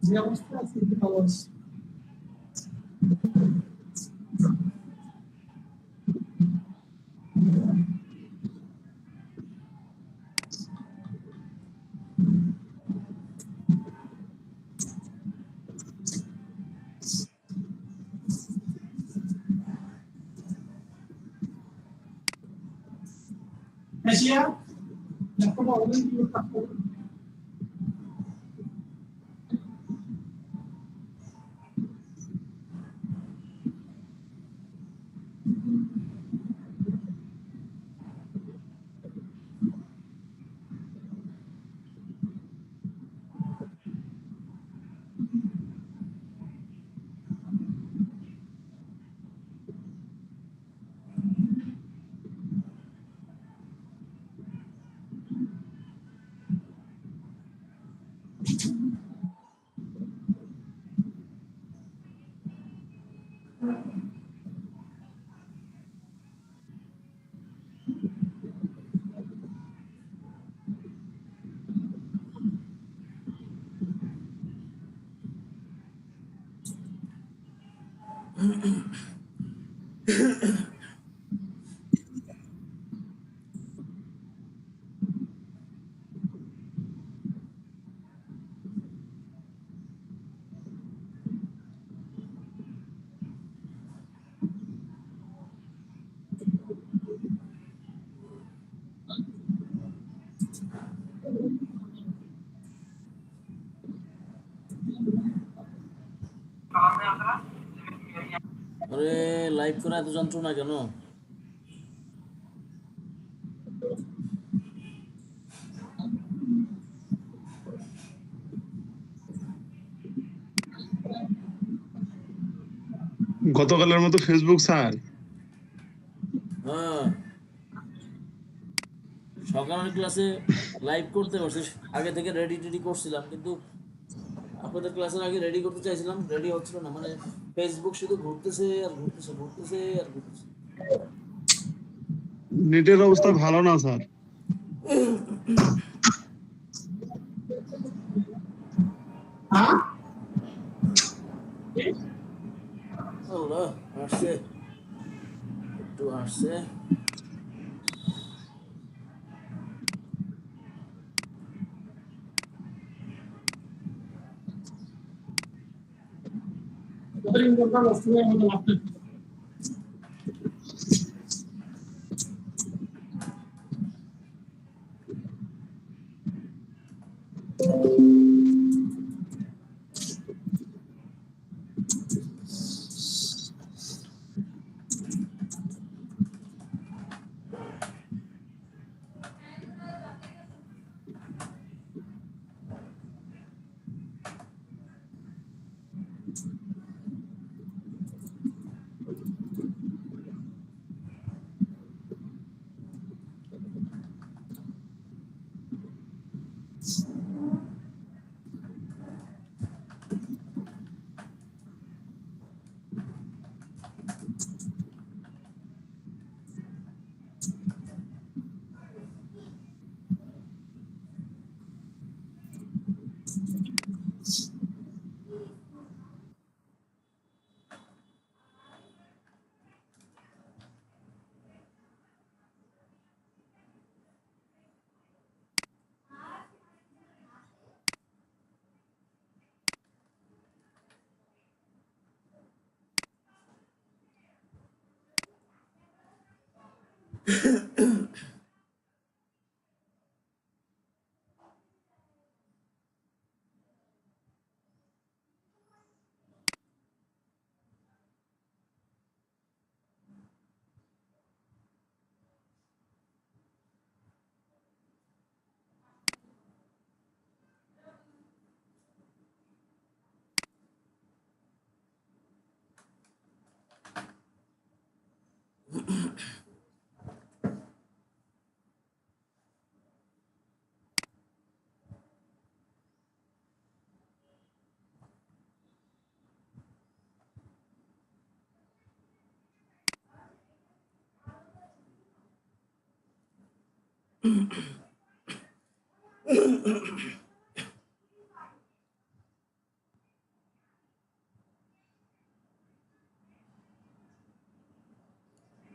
Speaker 7: যে অবস্থা আছে ভালো আছে। এশিয়া দেখো অনলাইন কি করতে।
Speaker 3: আরে লাইভ করা এত যন্ত্রণা কেন?
Speaker 10: গতকালের মতো ফেসবুক স্যার?
Speaker 3: হ্যাঁ, সকালের ক্লাসে লাইভ করতে পারছি, আগে থেকে রেডি টেডি করছিলাম, কিন্তু আপনাদের ক্লাসের আগে রেডি করতে চাইছিলাম, রেডি হচ্ছিল না, মানে ফেসবুক শুধু ঘুরতেছে আর ঘুরতেছে, ঘুরতেছে আর ঘুরতেছে।
Speaker 10: নেটের অবস্থা ভালো না স্যার।
Speaker 3: আল্লাহ, আসছে, একটু আসছে।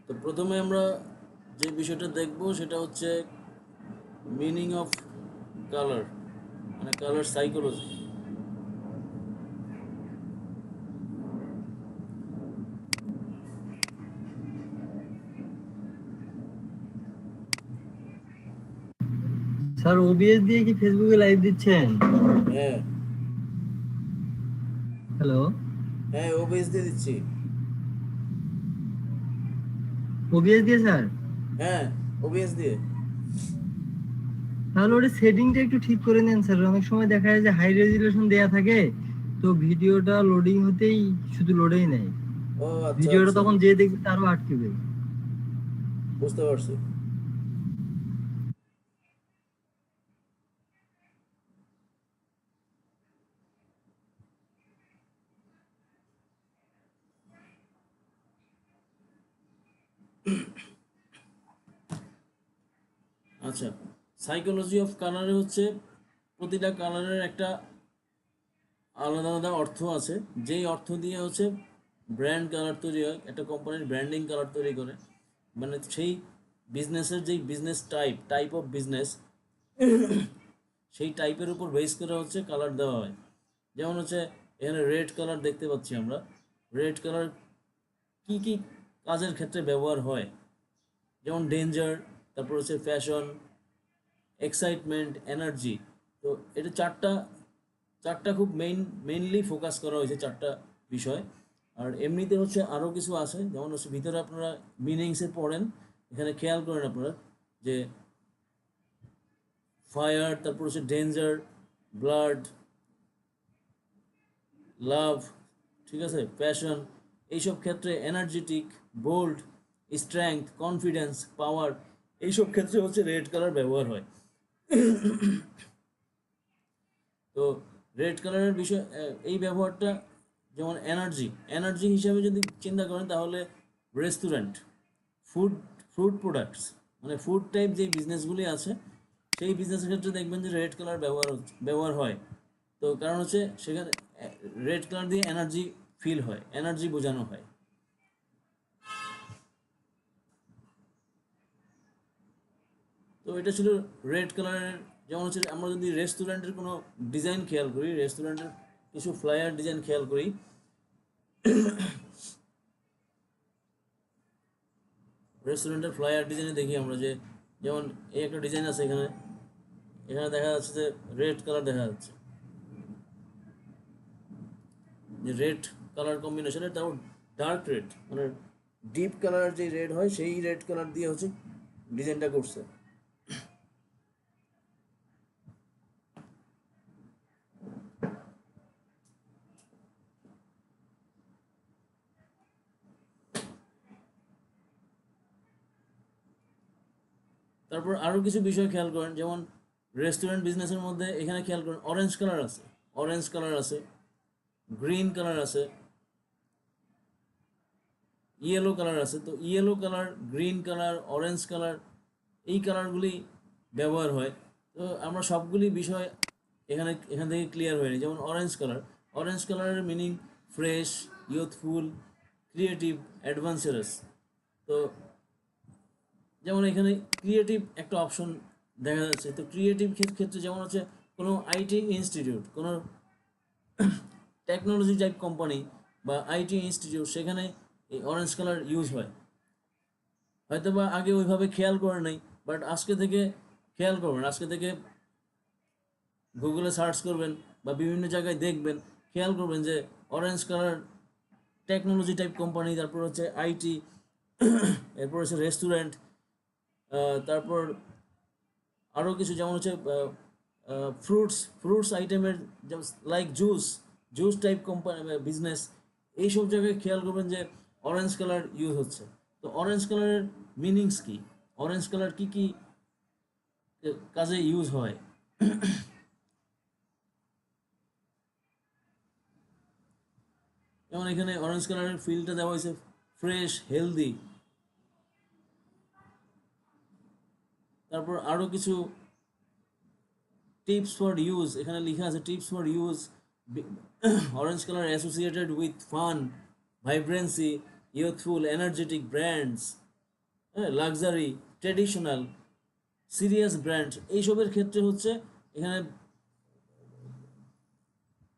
Speaker 3: তো প্রথমে আমরা যে বিষয়টা দেখব সেটা হচ্ছে মিনিং অফ কালার, মানে কালার সাইকোলজি।
Speaker 9: স্যার ওবিএস দিয়ে কি ফেসবুকে লাইভ দিচ্ছেন?
Speaker 3: হ্যাঁ
Speaker 9: হ্যালো,
Speaker 3: হ্যাঁ, ওবিএস দিয়ে দিচ্ছি।
Speaker 9: ওবিএস দিয়ে স্যার?
Speaker 3: হ্যাঁ, ওবিএস দিয়ে।
Speaker 9: তাহলে ওটা সেটিংটা একটু ঠিক করে নেন স্যার। অনেক সময় দেখা যায় যে হাই রেজুলেশন দেয়া থাকে, তো ভিডিওটা লোডিং হতেই শুধু লোডেই নেয়,
Speaker 3: ও আচ্ছা
Speaker 9: ভিডিওটা
Speaker 3: আচ্ছা,
Speaker 9: তখন যে দেখবে তারও আটকেবে।
Speaker 3: বুঝতে পারছি। আচ্ছা, সাইকোলজি অফ কালারে হচ্ছে প্রতিটা কালারের একটা আলাদা আলাদা অর্থ আছে, যেই অর্থ দিয়ে হচ্ছে ব্র্যান্ড কালার তৈরি হয়, একটা কোম্পানির ব্র্যান্ডিং কালার তৈরি করে, মানে সেই বিজনেসের যেই বিজনেস টাইপ অফ বিজনেস, সেই টাইপের উপর বেস করে হচ্ছে কালার দেওয়া হয়। যেমন হচ্ছে এখানে রেড কালার দেখতে পাচ্ছি আমরা। রেড কালার কি কি কাজের ক্ষেত্রে ব্যবহার হয়, যেমন ডেঞ্জার, তারপর হচ্ছে ফ্যাশন, এক্সাইটমেন্ট, এনার্জি। তো এটা চারটা খুব মেইনলি ফোকাস করা হয়েছে, চারটা বিষয়। আর এমনিতে হচ্ছে আরও কিছু আছে, যেমন হচ্ছে ভিতরে আপনারা মিনিংসে পড়েন, এখানে খেয়াল করেন আপনারা যে ফায়ার, তারপর হচ্ছে ডেঞ্জার, ব্লাড, লাভ, ঠিক আছে, প্যাশন, এইসব ক্ষেত্রে এনার্জেটিক, বোল্ড, স্ট্রেংথ, কনফিডেন্স, পাওয়ার, এইসব ক্ষেত্রে হচ্ছে রেড কালার ব্যবহার হয়। তো রেড কালারের বিষয় এই ব্যবহারটা, যেমন এনার্জি হিসাবে যদি চিন্তা করেন তাহলে রেস্টুরেন্ট, ফুড ফুড প্রোডাক্টস, মানে ফুড টাইপ যে বিজনেসগুলি আছে সেই বিজনেসের ক্ষেত্রে দেখবেন যে রেড কালার ব্যবহার হয়। তো কারণ হচ্ছে সেখানে রেড কালার দিয়ে এনার্জি ফিল হয়, এনার্জি বোঝানো হয়। তো এটা ছিল রেড কালারের। যেমন হচ্ছে আমরা যদি রেস্টুরেন্টের কোনো ডিজাইন খেয়াল করি, রেস্টুরেন্টের কিছু ফ্লায়ার ডিজাইন খেয়াল করি, রেস্টুরেন্টের ফ্লায়ার ডিজাইনে দেখি আমরা যে যেমন এই একটা ডিজাইন আছে, এখানে দেখা যাচ্ছে যে রেড কালার দেখা যাচ্ছে, যে রেড কালার কম্বিনেশনের, তারপর ডার্ক রেড মানে ডিপ কালার যে রেড হয় সেই রেড কালার দিয়ে হচ্ছে ডিজাইনটা করছে। তারপর আরও কিছু বিষয় খেয়াল করেন, যেমন রেস্টুরেন্ট বিজনেসের মধ্যে এখানে খেয়াল করেন অরেঞ্জ কালার আছে, গ্রিন কালার আছে, ইয়েলো কালার আছে। তো yellow colour, green colour, orange colour, এই কালারগুলি ব্যবহার হয়। তো আমরা সবগুলি বিষয় এখান থেকে ক্লিয়ার হয়নি। যেমন অরেঞ্জ কালারের meaning fresh, youthful, creative, adventurous. তো যেমন এখানে ক্রিয়েটিভ একটা অপশন দেখা যাচ্ছে। তো ক্রিয়েটিভ ক্ষেত্রে যেমন হচ্ছে কোনো আইটি ইনস্টিটিউট, কোনো টেকনোলজি টাইপ কোম্পানি বা আইটি ইনস্টিটিউট, সেখানে এই অরেঞ্জ কালার ইউজ হয়। হয়তো বা আগে ওইভাবে খেয়াল করে নাই, বাট আজকে থেকে খেয়াল করবেন, আজকে থেকে গুগলে সার্চ করবেন বা বিভিন্ন জায়গায় দেখবেন, খেয়াল করবেন যে orange colour technology type company, তারপর হচ্ছে আইটি, এরপর হচ্ছে রেস্টুরেন্ট, তারপর আরও কিছু যেমন হচ্ছে ফ্রুটস আইটেমের, যেমন like juice type company business, এইসব জায়গায় খেয়াল করবেন যে অরেঞ্জ কালার ইউজ হচ্ছে। তো অরেঞ্জ কালারের মিনিংস কি, অরেঞ্জ কালার কি কি কাজে ইউজ হয়? যেমন এখানে অরেঞ্জ কালারের ফিলটা দেওয়া হয়েছে ফ্রেশ, হেলদি। তারপর আরও কিছু টিপস ফর ইউজ, এখানে লেখা আছে tips for use. Orange colour associated with fun, vibrancy, youthful, energetic brands, luxury, traditional, serious brand, এইসবের ক্ষেত্রে হচ্ছে এখানে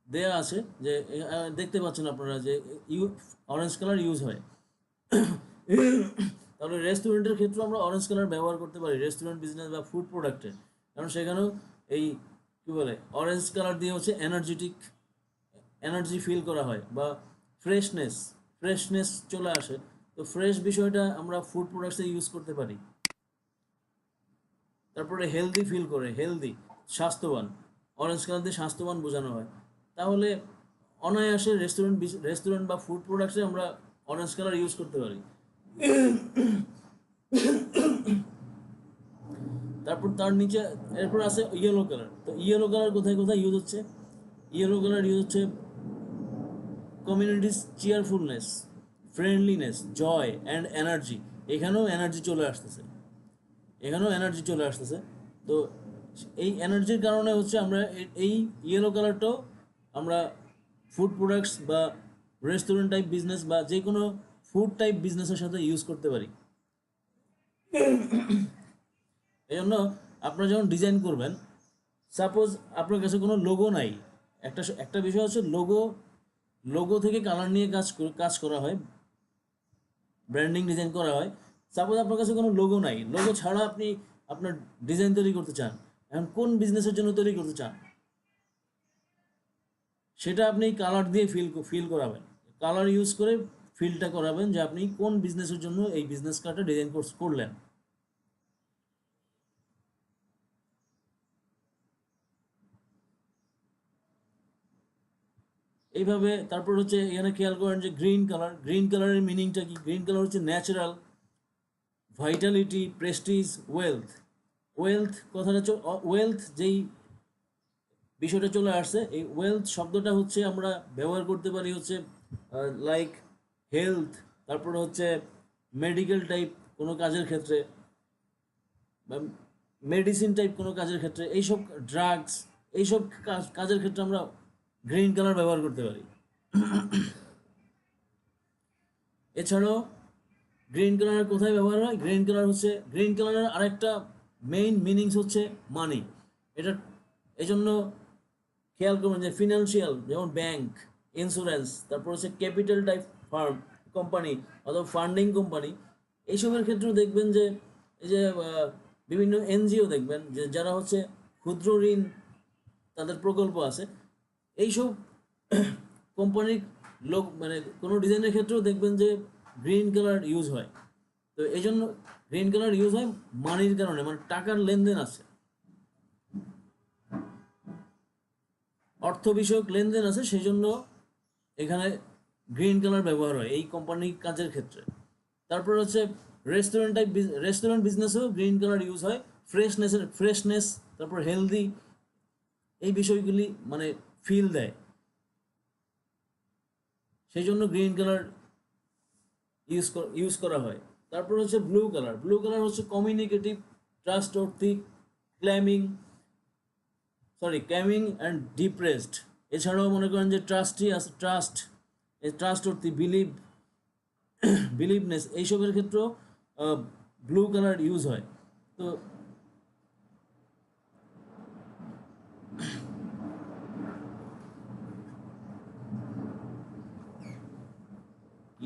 Speaker 3: দেয়া আছে যে দেখতে পাচ্ছেন আপনারা যে অরেঞ্জ কালার ইউজ হয়। তাহলে রেস্টুরেন্টের ক্ষেত্রে আমরা অরেঞ্জ কালার ব্যবহার করতে পারি, রেস্টুরেন্ট বিজনেস বা ফুড প্রোডাক্টে, কারণ সেখানেও এই কি বলে অরেঞ্জ কালার দিয়ে হচ্ছে এনার্জি ফিল করা হয় বা ফ্রেশনেস চলে আসে। তো ফ্রেশ বিষয়টা আমরা ফুড প্রোডাক্টসে ইউজ করতে পারি। তারপরে হেলদি ফিল করে, স্বাস্থ্যবান, অরেঞ্জ কালার দিয়ে স্বাস্থ্যবান বোঝানো হয়। তাহলে অনায়াসে রেস্টুরেন্ট বা ফুড প্রোডাক্টসে আমরা অরেঞ্জ কালার ইউজ করতে পারি। তারপর তার নিচে এরপর আছে ইয়েলো কালার। তো ইয়েলো কালার কোথায় কোথায় ইউজ হচ্ছে? ইয়েলো কালার ইউজ হচ্ছে communities cheerfulness, friendliness, joy and energy. এখানেও এনার্জি চলে আসতেছে। তো এই এনার্জির কারণে হচ্ছে আমরা এই ইয়েলো কালারটাও আমরা ফুড প্রোডাক্টস বা রেস্টুরেন্ট টাইপ বিজনেস বা যে কোনো ফুড টাইপ বিজনেসের সাথে ইউজ করতে পারি। এই জন্য আপনারা যখন ডিজাইন করবেন, সাপোজ আপনার কাছে কোনো লোগো নাই, একটা বিষয় হচ্ছে লোগো থেকে কালার নিয়ে কাজ করা হয়, ব্র্যান্ডিং ডিজাইন করা হয়। সাপোজ আপনার কাছে কোনো লোগো নাই, লোগো ছাড়া আপনি আপনার ডিজাইন তৈরি করতে চান, এখন কোন বিজনেসের জন্য তৈরি করতে চান সেটা আপনি কালার দিয়ে ফিল করাবেন, কালার ইউজ করে ফিলটা করাবেন যে আপনি কোন বিজনেসের জন্য এই বিজনেস কার্ডটা ডিজাইন করলেন। এইভাবে তারপর হচ্ছে এখানে খেয়াল করেন যে গ্রিন কালারের মিনিংটা কি? গ্রিন কালার হচ্ছে ন্যাচারাল, ভাইটালিটি, প্রেস্টিজ, ওয়েলথ কথাটা ওয়েলথ যেই বিষয়টা চলে আসছে, এই ওয়েলথ শব্দটা হচ্ছে আমরা ব্যবহার করতে পারি হচ্ছে লাইক হেলথ, তারপরে হচ্ছে মেডিকেল টাইপ কোনো কাজের ক্ষেত্রে বা মেডিসিন টাইপ কোনো কাজের ক্ষেত্রে, এইসব ড্রাগস, এইসব কাজের ক্ষেত্রে আমরা গ্রিন কালার ব্যবহার করতে পারি। এছাড়াও গ্রিন কালার কোথায় ব্যবহার হয়? গ্রিন কালারের আরেকটা মেইন মিনিংস হচ্ছে মানি। এটা এই জন্য খেয়াল করবেন যে ফিনান্সিয়াল, যেমন ব্যাংক, ইন্স্যুরেন্স, তারপর হচ্ছে ক্যাপিটাল টাইপ ফার্ম কোম্পানি অথবা ফান্ডিং কোম্পানি, এইসবের ক্ষেত্রেও দেখবেন যে এই যে বিভিন্ন এনজিও দেখবেন যে যারা হচ্ছে ক্ষুদ্র ঋণ তাদের প্রকল্প আছে, এইসব কোম্পানির লোক মানে কোনো ডিজাইনের ক্ষেত্রেও দেখবেন যে গ্রিন কালার ইউজ হয়। তো এই জন্য গ্রিন কালার ইউজ হয় মানির কারণে, মানে টাকার লেনদেন আছে, অর্থ বিষয়ক লেনদেন আছে, সেই জন্য এখানে গ্রিন কালার ব্যবহার হয় এই কোম্পানির কাজের ক্ষেত্রে। তারপর হচ্ছে রেস্টুরেন্ট বিজনেসেও গ্রিন কালার ইউজ হয়, ফ্রেশনেস, তারপর হেলদি, এই বিষয়গুলি মানে ফিল দেয়, সেই জন্য গ্রিন কালার ইউজ করা হয়। তারপর হচ্ছে ব্লু কালার হচ্ছে কমিউনিকেটিভ, ট্রাস্টওয়ার্থি, ক্ল্যামিং অ্যান্ড ডিপ্রেসড। এছাড়াও মনে করেন যে ট্রাস্টওয়ার্থি, বিলিভনেস, এইসবের ক্ষেত্রেও ব্লু কালার ইউজ হয়। তো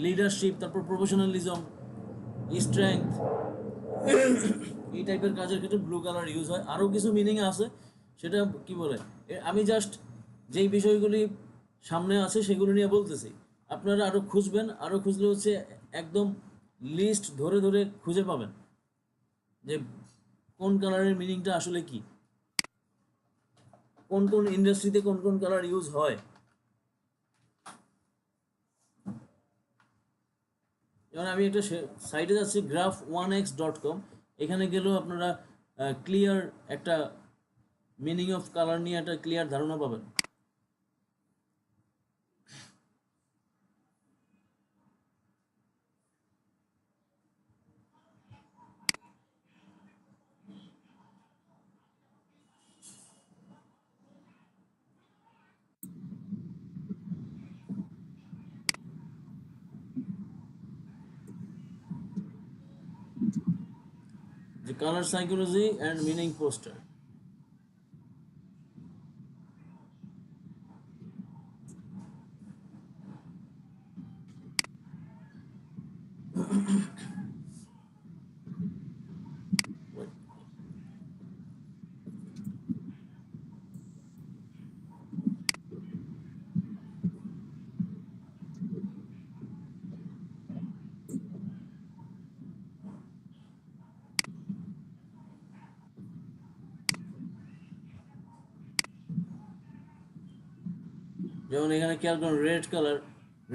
Speaker 3: লিডারশিপ, তারপর প্রফেশনালিজম, স্ট্রেংথ, এই টাইপের কাজের ক্ষেত্রে ব্লু কালার ইউজ হয়। আরও কিছু মিনিং আছে, সেটা কি বলে, আমি জাস্ট যেই বিষয়গুলি সামনে আছে সেগুলো নিয়ে বলতেছি, আপনারা আরও খুঁজবেন, আরও খুঁজলে হচ্ছে একদম লিস্ট ধরে ধরে খুঁজে পাবেন যে কোন কালারের মিনিংটা আসলে কি, কোন কোন ইন্ডাস্ট্রিতে কোন কোন কালার ইউজ হয়। যেমন আমি একটা সাইটে যাচ্ছি graph1x.com, এখানে গেলেও আপনারা ক্লিয়ার একটা মিনিং অফ কালার নিয়ে একটা ক্লিয়ার ধারণা পাবেন। The color psychology and meaning poster. যেমন এখানে খেয়াল করুন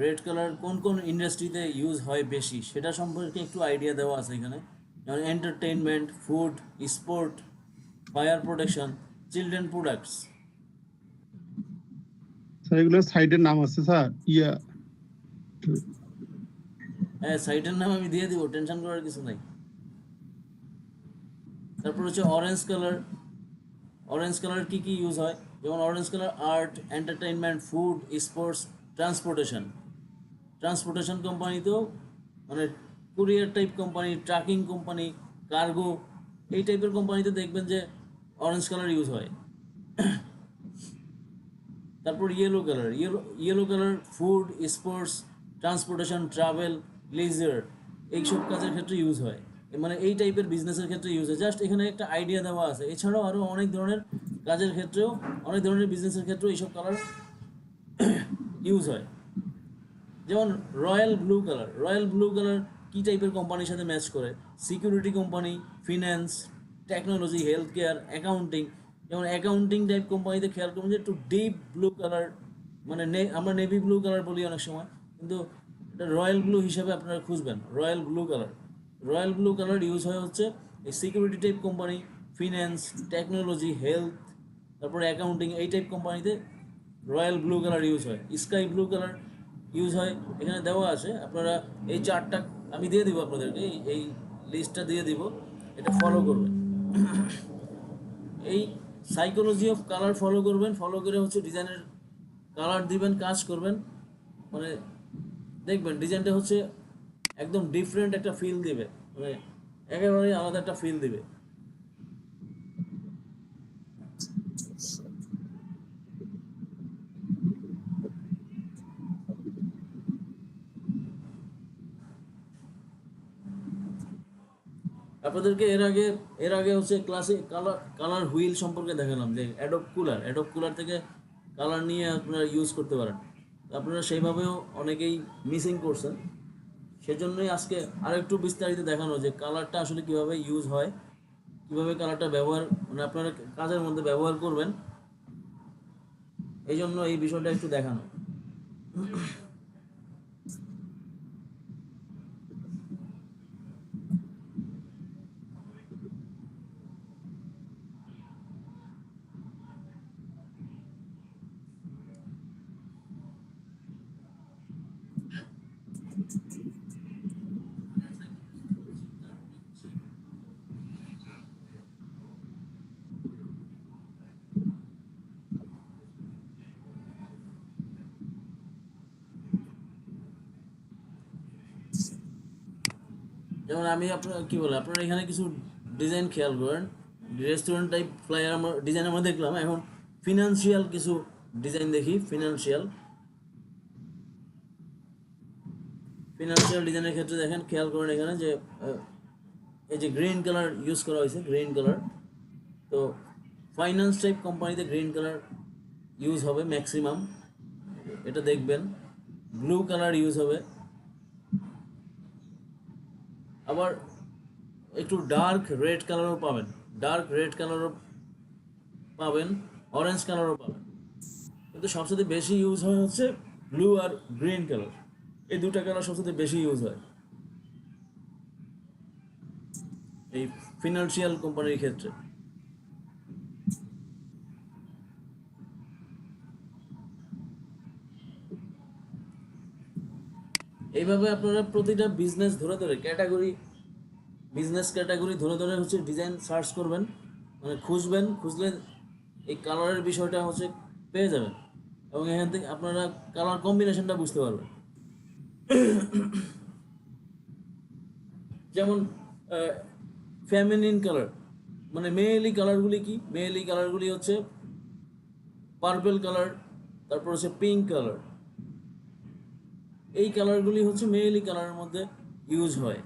Speaker 3: রেড কালার কোন কোন ইন্ডাস্ট্রিতে ইউজ হয় বেশি সেটা সম্পর্কে একটু আইডিয়া দেওয়া আছে এখানে। যেমন entertainment, food, sport, fire protection, children products.
Speaker 10: Sir এগুলো সাইটের নাম আছে স্যার,
Speaker 3: হ্যাঁ সাইটের নাম আমি দিয়ে দিব, টেনশন করার কিছু নাই। তারপর হচ্ছে অরেঞ্জ কালার কি কি ইউজ হয়, যেমন orange colour art, entertainment, food, sports, transportation কোম্পানিতেও মানে courier type company, trucking company, cargo, এই টাইপের কোম্পানিতে দেখবেন যে অরেঞ্জ কালার ইউজ হয়। তারপর yellow colour food, sports, transportation, travel, leisure, এইসব কাজের ক্ষেত্রে ইউজ হয়, মানে এই টাইপের বিজনেসের ক্ষেত্রে ইউজ হয়। জাস্ট এখানে একটা আইডিয়া দেওয়া আছে। এছাড়াও আরও অনেক ধরনের কাজের ক্ষেত্রেও, অনেক ধরনের বিজনেসের ক্ষেত্রেও এইসব কালার ইউজ হয়। যেমন রয়্যাল ব্লু কালার কী টাইপের কোম্পানির সাথে ম্যাচ করে? Security company, finance, technology, health care, accounting. যেমন অ্যাকাউন্টিং টাইপ কোম্পানিতে খেয়াল করুন যে একটু ডিপ ব্লু কালার মানে আমরা নেভি ব্লু কালার বলি অনেক সময়, কিন্তু এটা রয়্যাল ব্লু হিসাবে আপনারা খুঁজবেন, royal blue colour. Royal blue colour use হয় হচ্ছে এই security type company, finance, technology, health, তারপরে অ্যাকাউন্টিং, এই টাইপ কোম্পানিতে রয়্যাল ব্লু কালার ইউজ হয়। স্কাই ব্লু কালার ইউজ হয়, এখানে দেওয়া আছে। আপনারা এই চারটা আমি দিয়ে দিব আপনাদেরকে, এই লিস্টটা দিয়ে দিব, এটা ফলো করবেন। এই সাইকোলজি অফ কালার ফলো করবেন, ফলো করে হচ্ছে ডিজাইনের কালার দিবেন, কাজ করবেন, মানে দেখবেন ডিজাইনটা হচ্ছে একদম ডিফারেন্ট একটা ফিল দিবে, মানে একেবারে আলাদা একটা ফিল দিবে। আপনাদেরকে এর আগে হচ্ছে ক্লাসে কালার হুইল সম্পর্কে দেখালাম, যে অ্যাডোব কুলার থেকে কালার নিয়ে আপনারা ইউজ করতে পারেন। আপনারা সেইভাবেও অনেকেই মিসিং করছেন, সেজন্যই আজকে আরেকটু বিস্তারিত দেখানো যে কালারটা আসলে কিভাবে ইউজ হয়, কিভাবে কালারটা ব্যবহার, মানে আপনারা কাজের মধ্যে ব্যবহার করবেন, এই জন্য এই বিষয়টা একটু দেখানো। যেমন আমি আপনার কি বলে, আপনারা এখানে কিছু ডিজাইন খেয়াল করেন, রেস্টুরেন্ট টাইপ ফ্লায়ার আমরা ডিজাইন আমরা দেখলাম। এখন ফিনান্সিয়াল কিছু ডিজাইন দেখি। ফিনান্সিয়াল ডিজাইনের ক্ষেত্রে দেখেন, খেয়াল করেন এখানে যে এই যে গ্রিন কালার ইউজ করা হয়েছে, গ্রিন কালার। তো ফাইন্যান্স টাইপ কোম্পানিতে গ্রিন কালার ইউজ হবে ম্যাক্সিমাম, এটা দেখবেন। ব্লু কালার ইউজ হবে, আবার একটু ডার্ক রেড কালারও পাবেন, অরেঞ্জ কালারও পাবেন, কিন্তু সবচেয়ে বেশি ইউজ হয় হচ্ছে ব্লু আর গ্রিন কালার। এই দুটা কালার সবচেয়ে বেশি ইউজ হয় এই ফিনান্সিয়াল কোম্পানির ক্ষেত্রে। এইভাবে আপনারা প্রতিটা বিজনেস ধরে ক্যাটাগরি ধরে হচ্ছে ডিজাইন সার্চ করবেন, মানে খুঁজলে এই কালারের বিষয়টা হচ্ছে পেয়ে যাবেন, এবং এখান থেকে আপনারা কালার কম্বিনেশনটা বুঝতে পারবেন। যেমন ফেমিনিন কালার, মানে মেয়েলি কালারগুলি কি? মেয়েলি কালারগুলি হচ্ছে পার্পল কালার, তারপর হচ্ছে পিঙ্ক কালার। এই কালারগুলি হচ্ছে মেয়েলি কালারের মধ্যে ইউজ হয়।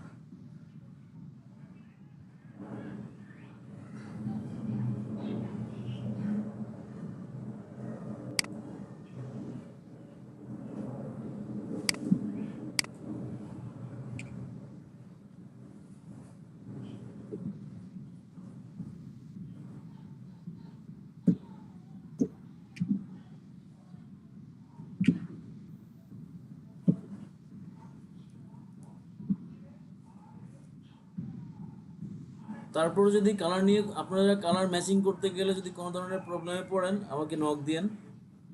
Speaker 3: তারপরে যদি কালার নিয়ে আপনারা কালার ম্যাচিং করতে গেলে যদি কোনো ধরনের প্রবলেমে পড়েন, আমাকে নক দিন।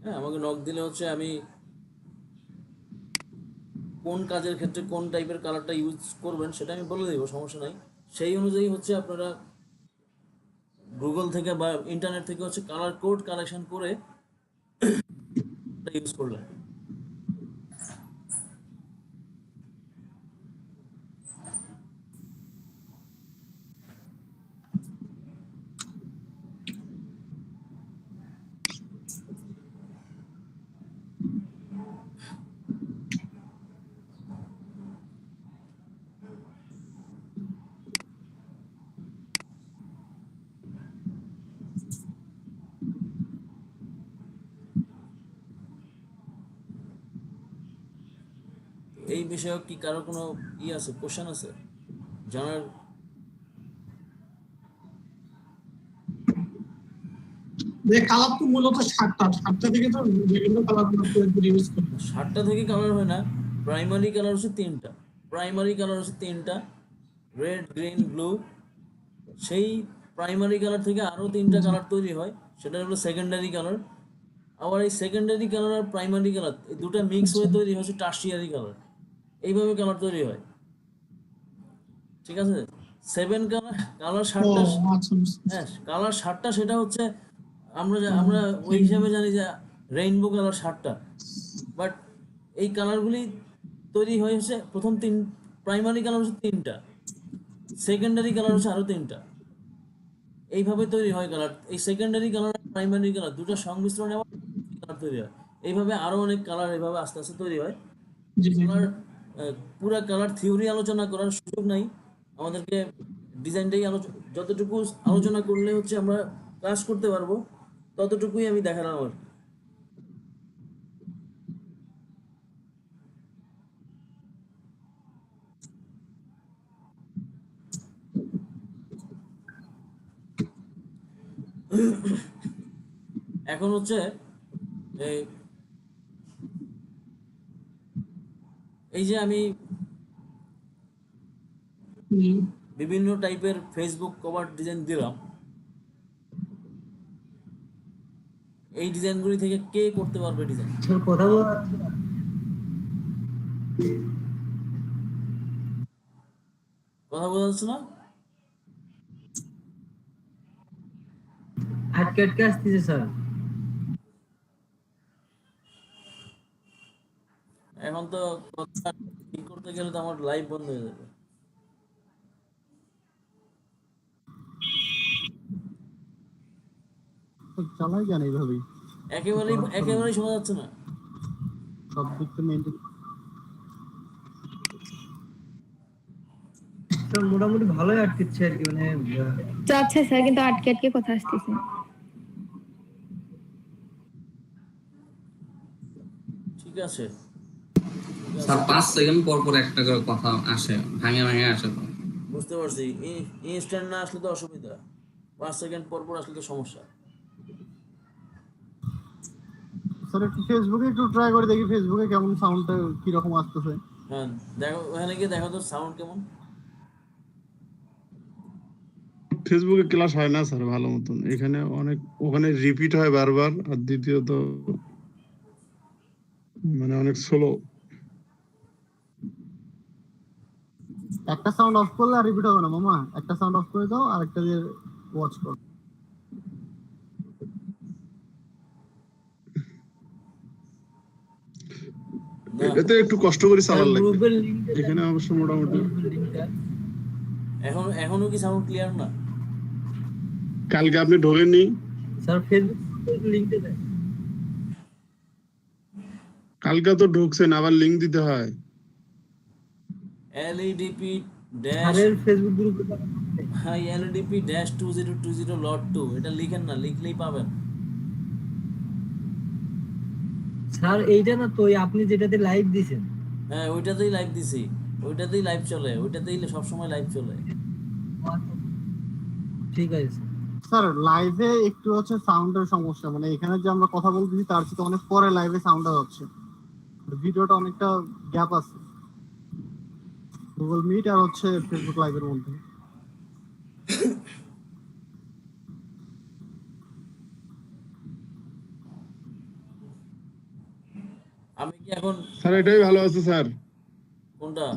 Speaker 3: হ্যাঁ, আমাকে নক দিলে হচ্ছে আমি কোন কাজের ক্ষেত্রে কোন টাইপের কালারটা ইউজ করবেন সেটা আমি বলে দেবো, সমস্যা নাই। সেই অনুযায়ী হচ্ছে আপনারা গুগল থেকে বা ইন্টারনেট থেকে হচ্ছে কালার কোড কালেকশন করে ইউজ করলেন। এই বিষয়ে কি কারো কোনো আছে, কোশ্চেন আছে জানার?
Speaker 7: যে কালার তো মূলত 7টা থেকে তো বিভিন্ন কালার ইউজ করি।
Speaker 3: 7টা থেকে কালার হয় না, প্রাইমারি কালার হচ্ছে 3টা। প্রাইমারি কালার হচ্ছে 3টা, রেড, গ্রিন, ব্লু। সেই প্রাইমারি কালার থেকে আরো 3টা কালার তৈরি হয়, সেটা হলো সেকেন্ডারি কালার। আবার এই সেকেন্ডারি কালার আর প্রাইমারি কালার এই দুটো মিক্স হয়ে তৈরি হচ্ছে টারশিয়ারি কালার। এইভাবে কালার তৈরি হয়, ঠিক আছে? 7 কালার, কালার 7টা। হ্যাঁ, কালার 7টা, সেটা হচ্ছে আমরা ওই হিসাবে জানি যে রেইনবো কালার 7টা। বাট এই কালারগুলি তৈরি হয়েছে প্রথম প্রাইমারি কালার হচ্ছে 3টা, সেকেন্ডারি কালার হচ্ছে আরো 3টা। এইভাবে তৈরি হয় কালার। এই সেকেন্ডারি কালার আর প্রাইমারি কালার দুটো সংমিশ্রণে আবার কালার তৈরি হয়। এইভাবে আরো অনেক কালার এইভাবে আস্তে আস্তে তৈরি হয়। কালার পুরা কালার থিওরি আলোচনা করার সুযোগ নাই আমাদেরকে, ডিজাইনটাই যতটুকু আলোচনা করলে হচ্ছে আমরা কাজ করতে পারবো, ততটুকুই আমি দেখালাম আর কি। এখন হচ্ছে এই যে আমি বিভিন্ন টাইপের ফেসবুক কভার ডিজাইন দিলাম, এই ডিজাইনগুলি থেকে কে করতে পারবে ডিজাইন?
Speaker 9: কথা বলা
Speaker 3: বোঝা যাচ্ছে না?
Speaker 9: আটকে আসতেছে স্যার।
Speaker 3: এখন তো কথা ঠিক করতে গেলে তো আমার লাইভ বন্ধ হয়ে যাবে।
Speaker 10: চালাই কেন এইভাবেই?
Speaker 3: একেবারেই শোনা যাচ্ছে না।
Speaker 10: সব দিক তো মেনটেন।
Speaker 9: মোটামুটি ভালোই আটকেছে আর কি, মানে
Speaker 1: যাচ্ছে স্যার, কিন্তু আটকে আটকে কথা আসতেছে।
Speaker 3: ঠিক আছে
Speaker 5: স্যার 5 সেকেন্ড পর পর একটা করে কথা আসে, ভাঙে ভাঙে আসে। তো
Speaker 3: বুঝতে পারছি, ইনস্ট্যান্ট না আসলে তো অসুবিধা, 5 সেকেন্ড পর পর আসলে তো সমস্যা।
Speaker 10: স্যার একটু ফেসবুকে একটু ট্রাই করে দেখি ফেসবুকে কেমন সাউন্ডটা কি রকম আসতেছে।
Speaker 3: হ্যাঁ দেখো, ওখানে গিয়ে দেখো তো সাউন্ড কেমন।
Speaker 10: ফেসবুকে ক্লাস হয় না স্যার ভালো মতন, এখানে অনেক, ওখানে রিপিট হয় বারবার, আর দ্বিতীয়ত মানে অনেক স্লো। একটা সাউন্ড অফ করলে আর রিপিট হবে না মামা, একটা সাউন্ড অফ করে দাও আর একটা দিয়ে ওয়াচ করো। এতে একটু কষ্ট করে চালার লাগবে,
Speaker 9: গ্রুপের লিংকটা
Speaker 10: এখানে অবশ্য মোটামুটি।
Speaker 3: এখনো কি সাউন্ড ক্লিয়ার না?
Speaker 10: কালকে আপনি ঢোকেননি
Speaker 9: স্যার, ফেসবুক লিংকটা দেন।
Speaker 10: কালকে তো ঢুকছেন, আবার লিংক দিতে হয়।
Speaker 3: LEDP
Speaker 9: স্যারের ফেসবুক গ্রুপে
Speaker 3: LEDP-2020 lot 2 এটা লিখেন না, লিখলেই পাবেন।
Speaker 9: স্যার এইটা না তো, আপনি যেটাতে লাইভ দিছেন।
Speaker 3: হ্যাঁ ওইটাতেই লাইভ দিছি, ওইটাতেই লাইভ চলে, ওইটাতেই সবসময় লাইভ চলে।
Speaker 9: ঠিক আছে
Speaker 10: স্যার লাইভে একটু হচ্ছে সাউন্ডের সমস্যা, মানে এখানে যে আমরা কথা বলতেছি তার চেয়ে অনেক পরে লাইভে সাউন্ডটা হচ্ছে, ভিডিওটা অনেকটা গ্যাপ আছে গুগল মিট আর হচ্ছে ফেসবুক লাইভের মধ্যে।
Speaker 3: আমি কি এখন
Speaker 10: স্যার এটাই ভালো আছে স্যার।
Speaker 3: কোনটা?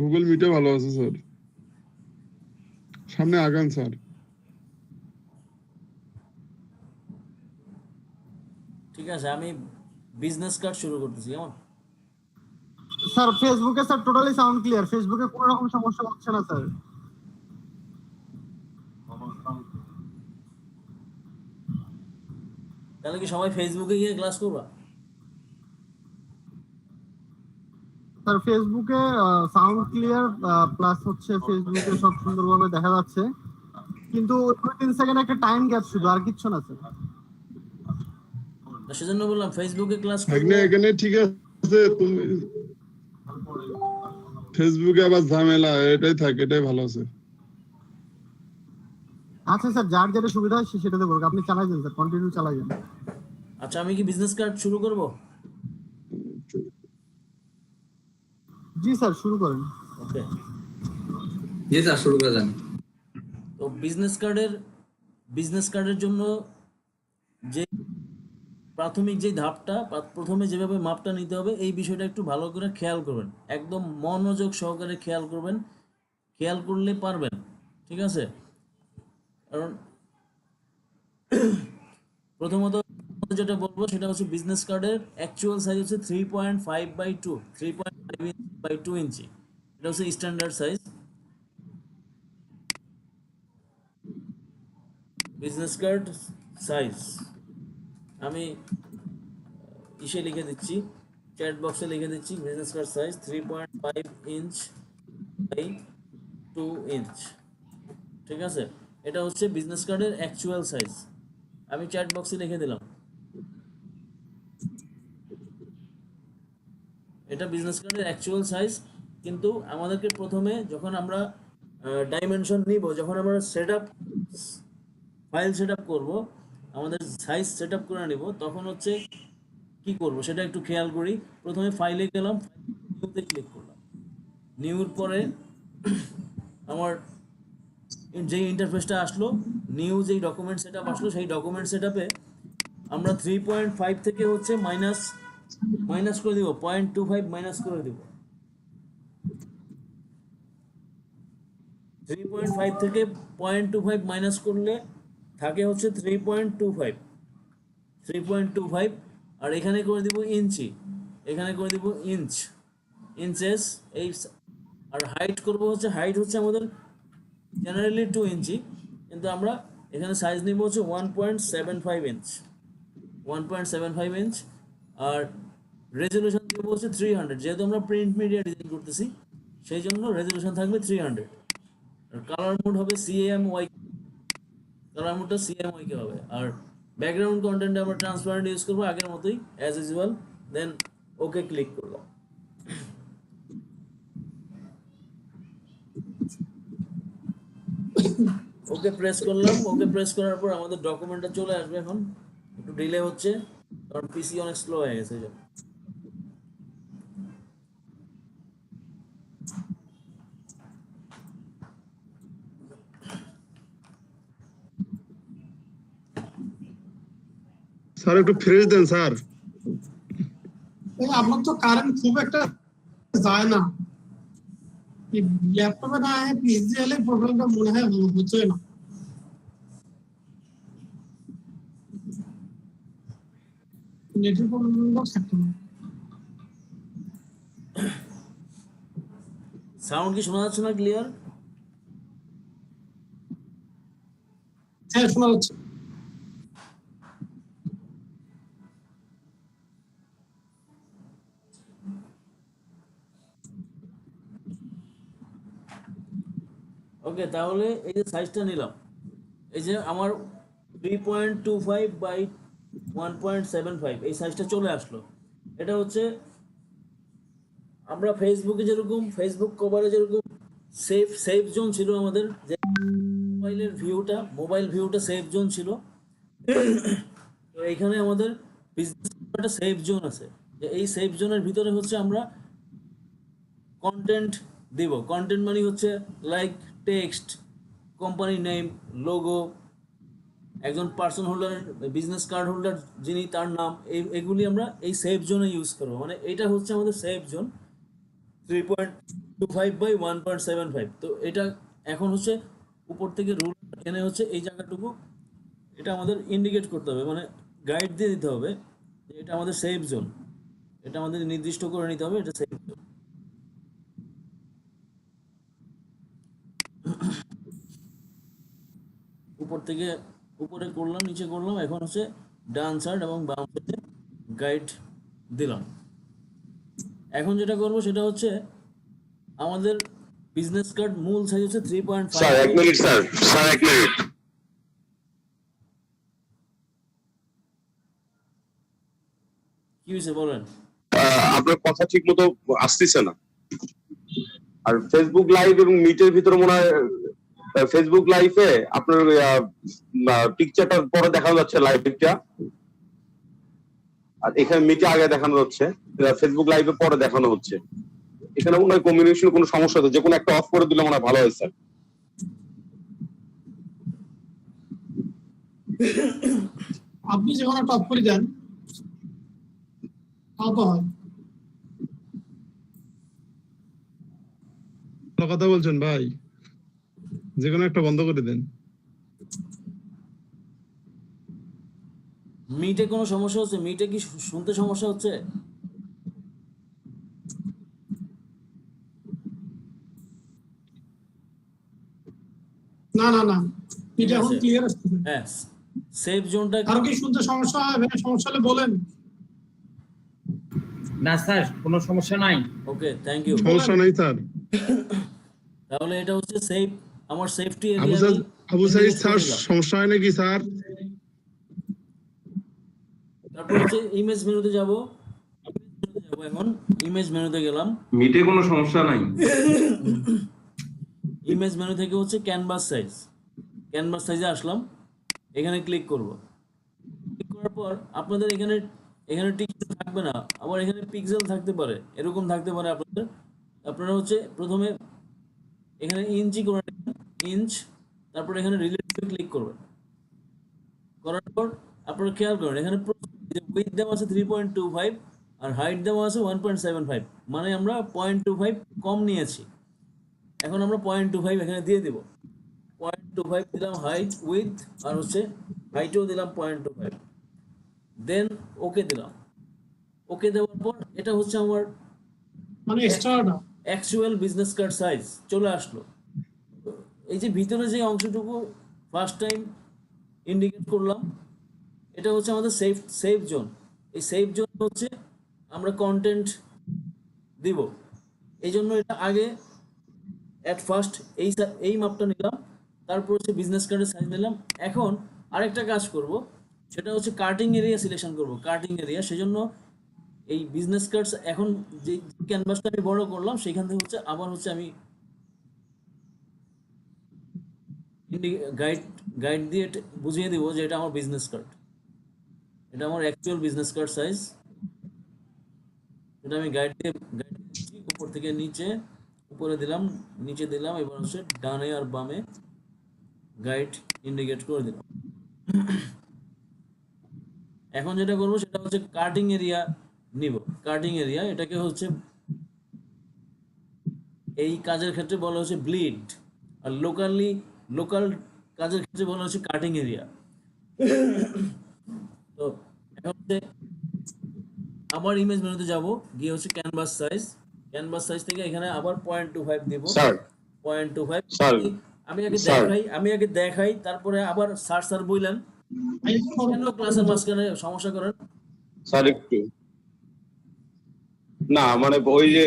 Speaker 10: গুগল মিটে ভালো আছে স্যার, সামনে আগান স্যার।
Speaker 3: ঠিক আছে, আমি বিজনেস কার্ড শুরু করতেছি। কেমন
Speaker 10: স্যার ফেসবুকে স্যার টোটালি সাউন্ড ক্লিয়ার, ফেসবুকে কোনো রকম সমস্যা হচ্ছে না স্যার।
Speaker 3: তাহলে কি সবাই ফেসবুকে গিয়ে ক্লাস করবা?
Speaker 10: স্যার ফেসবুকে সাউন্ড ক্লিয়ার প্লাস হচ্ছে ফেসবুকে সব সুন্দরভাবে দেখা যাচ্ছে, কিন্তু 2-3 সেকেন্ড একটা টাইম গ্যাপ শুধু, আর কিচ্ছু না স্যার।
Speaker 3: সেজন্য বললাম ফেসবুকে ক্লাস
Speaker 10: এখানে এখানে ঠিক আছে, তুমি ফেসবুকে আবার ঝামেলা, এটাই থাকে, এটাই ভালো আছে। আচ্ছা স্যার, যার যেটা সুবিধা হয় সেটাতে বলুন, আপনি চালাই যান স্যার, কন্টিনিউ চালাই যান।
Speaker 3: আচ্ছা, আমি কি বিজনেস কার্ড শুরু করব?
Speaker 10: জি স্যার, শুরু করেন।
Speaker 3: ওকে,
Speaker 5: জি স্যার, শুরু করে দেন।
Speaker 3: তো বিজনেস কার্ডের জন্য যে প্রাথমিক যে ধাপটা, প্রথমে যেভাবে মাপটা নিতে হবে এই বিষয়টা একটু ভালো করে খেয়াল করবেন, একদম মনোযোগ সহকারে খেয়াল করবেন, খেয়াল করলে পারবেন, ঠিক আছে? কারণ প্রথমত যেটা বলবো সেটা হচ্ছে বিজনেস কার্ডের অ্যাকচুয়াল সাইজ হচ্ছে 3.5/2, 3.5/2 ইঞ্চি। এটা হচ্ছে standard size. Business card size আমি ইসে লিখে দিচ্ছি, চ্যাট বক্সে লিখে দিচ্ছি, business card size 3.5 inch by 2 inch, ঠিক আছে? এটা হচ্ছে বিজনেস কার্ডের অ্যাকচুয়াল সাইজ, আমি চ্যাট বক্সে লিখে দিলাম। এটা বিজনেস কার্ডের অ্যাকচুয়াল সাইজ, কিন্তু আমাদেরকে প্রথমে যখন আমরা ডাইমেনশন নিব, যখন আমরা ফাইল সেট আপ করবো, আমাদের সাইজ সেট আপ করে নিব, তখন হচ্ছে কি করব সেটা একটু খেয়াল করি। প্রথমে ফাইলে গেলাম, নিউতে ক্লিক করলাম, নিউর পরে আমার যে ইন্টারফেসটা আসলো, নিউ যেই ডকুমেন্ট সেট আপ আসলো, সেই ডকুমেন্ট সেট আপে আমরা 3.5 থেকে হচ্ছে মাইনাস করে দিব, 0.25 মাইনাস করে দিব। 3.5 থেকে 0.25 মাইনাস করলে থাকে হচ্ছে 3.25, আর এখানে করে দিব ইঞ্চি, এখানে করে দিব ইঞ্চেস। এই আর হাইট করব হচ্ছে, হাইট হচ্ছে আমাদের জেনারেলি 2 ইঞ্চি, কিন্তু আমরা এখানে সাইজ নিব হচ্ছে 1.75 ইঞ্চ, 1.75 ইঞ্চ। আর রেজলিউশন দিব হচ্ছে 300, যেহেতু আমরা প্রিন্ট মিডিয়া ডিজাইন করতেছি সেই জন্য রেজলিউশন থাকবে 300। আর কালার মোড হবে CMYK, কালার মোডটা CMYK হবে। আর ব্যাকগ্রাউন্ড কন্টেন্টে আমরা ট্রান্সপারেন্ট ইউজ করবো আগের মতোই অ্যাজ ইউজুয়াল। দেন ওকে ক্লিক করলাম। ওকে প্রেস করলাম, ওকে প্রেস করার পর আমাদের ডকুমেন্টটা চলে আসবে। এখন একটু ডিলে হচ্ছে কারণ পিসি অনেক স্লো হয়ে গেছে।
Speaker 11: স্যার একটু ফ্রেশ দেন স্যার।
Speaker 7: আপনার তো কারেন্ট খুব একটা যায় না, ল্যাপটপে না পিসি এলে প্রবলেমটা মনে হয় হচ্ছে না। নেটওয়ার্ক প্রবলেম থাকতে না।
Speaker 3: সাউন্ড কি শোনা যাচ্ছে না ক্লিয়ার?
Speaker 7: হ্যাঁ, শোনা যাচ্ছে।
Speaker 3: ওকে, তাহলে এই যে সাইজটা নিলাম, এই যে আমার 3.25/1.75 এই সাইজটা চলে আসলো। এটা হচ্ছে আমরা ফেসবুকে যেরকম ফেসবুক কভারে যেরকম সেফ জোন ছিল আমাদের, যে মোবাইল ভিউটা সেফ জোন ছিল, তো এইখানে আমাদের বিজনেস একটা সেফ জোন আছে। যে এই সেফ জোনের ভিতরে হচ্ছে আমরা কন্টেন্ট দিব। কন্টেন্ট মানে হচ্ছে like text, company name, logo, একজন পার্সন হোল্ডারের বিজনেস কার্ড হোল্ডার যিনি তার নাম, এগুলি আমরা এই সেফ জোনে ইউজ করবো। মানে এটা হচ্ছে আমাদের সেফ জোন 3.25/1.75। তো এটা এখন হচ্ছে উপর থেকে রুল এনে হচ্ছে এই জায়গাটুকু এটা আমাদের ইন্ডিকেট করতে হবে, মানে গাইড দিয়ে দিতে হবে যে এটা আমাদের সেফ জোন। এটা আমাদের নির্দিষ্ট করে নিতে হবে এটা সেফ জোন। উপর থেকে উপরে করলাম, নিচে করলাম, এখন হচ্ছে ডান সাইড এবং বাম সাইডে গাইড দিলাম। এখন যেটা করব সেটা হচ্ছে আমাদের বিজনেস কার্ড মূল সাইজ হচ্ছে 3.5।
Speaker 4: Sir 1 minute sir, 1 minute.
Speaker 3: কি হয়েছে বলেন?
Speaker 4: আপনার কথা ঠিক মতো আসতেছে না। আর ফেসবুক লাইভ এবং মিটের ভিতরে মনে হয় ফেসবুক লাইভে আপনার পিকচারটা পরে দেখানো যাচ্ছে লাইভটা, আর এখানে মিটে আগে দেখানো হচ্ছে, ফেসবুক লাইভে পরে দেখানো হচ্ছে। এখানে মনে হয় কমিউনিকেশন কোনো সমস্যা হচ্ছে, যে কোনো একটা অফ করে দিলে মনে হয় ভালো হয় স্যার।
Speaker 7: আপনি যখন একটা অফ করে দেন তাও তো হয়।
Speaker 11: ভালো কথা বলছেন ভাই, যে কোনো একটা বন্ধ করে দেন।
Speaker 3: মিটে কোনো সমস্যা হচ্ছে? মিটে কি শুনতে সমস্যা হচ্ছে?
Speaker 7: না না না, এটা এখন
Speaker 3: আছে।
Speaker 7: ক্লিয়ার আসছে।
Speaker 3: হ্যাঁ, সেফ জোনটা
Speaker 7: কারো কি শুনতে সমস্যা হয়? সমস্যা হলে বলেন।
Speaker 9: না স্যার, কোনো সমস্যা নাই।
Speaker 3: Okay, thank you.
Speaker 11: সমস্যা নাই স্যার।
Speaker 3: তাহলে এটা হচ্ছে সেফ, আমার safety
Speaker 11: Abu
Speaker 3: area.
Speaker 11: Abu Saeed sir সমস্যা হয় নাকি স্যার?
Speaker 3: তারপর হচ্ছে ইমেজ মেনুতে যাব। এখন ইমেজ মেনুতে গেলাম।
Speaker 4: মিটে কোনো সমস্যা নাই।
Speaker 3: ইমেজ মেনু থেকে হচ্ছে ক্যানভাস সাইজ, ক্যানভাস সাইজে আসলাম, এখানে ক্লিক করব। ক্লিক করার পর আপনাদের এখানে এখানে টিক্স থাকবে না, আবার এখানে পিক্সেল থাকতে পারে, এরকম থাকতে পারে আপনাদের। আপনারা হচ্ছে প্রথমে এখানে ইঞ্চি করে ইঞ্চ, তারপর এখানে রিলেটিভ ক্লিক করবেন। করার পর আপনারা খেয়াল করেন এখানে উইথ দেওয়া আছে 3.25 আর হাইট দেওয়া আছে 1.75, মানে আমরা 0.25 কম নিয়েছি। এখন আমরা 0.25 এখানে দিয়ে দিব। 0.25 দিলাম হাইট উইথ, আর হচ্ছে হাইটও দিলাম 0.25, দেন ওকে দিলাম। ওকে দেওয়ার পর এটা হচ্ছে আমার
Speaker 7: মানে এক্সট্রাটা
Speaker 3: অ্যাকচুয়াল বিজনেস কার্ড সাইজ চলে আসলো। এই যে ভিতরে যে অংশটুকু ফার্স্ট টাইম ইন্ডিকেট করলাম, এটা হচ্ছে আমাদের সেফ জোন। এই সেফ জোন হচ্ছে আমরা কন্টেন্ট দিব, এই জন্য এটা আগে অ্যাট ফার্স্ট এই মাপটা নিলাম, তারপর হচ্ছে বিজনেস কার্ডের সাইজ নিলাম। এখন আরেকটা কাজ করব, সেটা হচ্ছে কাটিং এরিয়া সিলেকশন করব। কাটিং এরিয়া, সেজন্য এই বিজনেস কার্ডস এখন যে ক্যানভাসটা আমি বড় করলাম, সেখান থেকে হচ্ছে আবার হচ্ছে আমি গাইড দিয়ে বুঝিয়ে দিব যে এটা আমার বিজনেস কার্ড, এটা আমার অ্যাকচুয়াল বিজনেস কার্ড সাইজ। এটা আমি গাইড দিয়ে উপর থেকে নিচে, উপরে দিলাম, নিচে দিলাম, এবার হচ্ছে ডানে আর বামে গাইড ইন্ডিকেট করে দিলাম। এখন যেটা করবো সেটা হচ্ছে কাটিং এরিয়া নিব। কাটিং এরিয়া এটাকে হচ্ছে এই কাজের ক্ষেত্রে বলা হচ্ছে ব্লিড, আর লোকাল কাজের ক্ষেত্রে বলা হচ্ছে কাটিং এরিয়া। তো এখন হচ্ছে আবার ইমেজ মেনুতে যাব, গিয়ে হচ্ছে ক্যানভাস সাইজ। ক্যানভাস সাইজ থেকে এখানে আবার 0.25 দিব।
Speaker 4: স্যার
Speaker 3: 0.25
Speaker 4: স্যার
Speaker 3: আমি আগে দেখাই, তারপরে আবার স্যার বললেন কেন ক্লাসের মাঝখানে সমস্যা করেন?
Speaker 4: স্যার একটু না, মানে ওই যে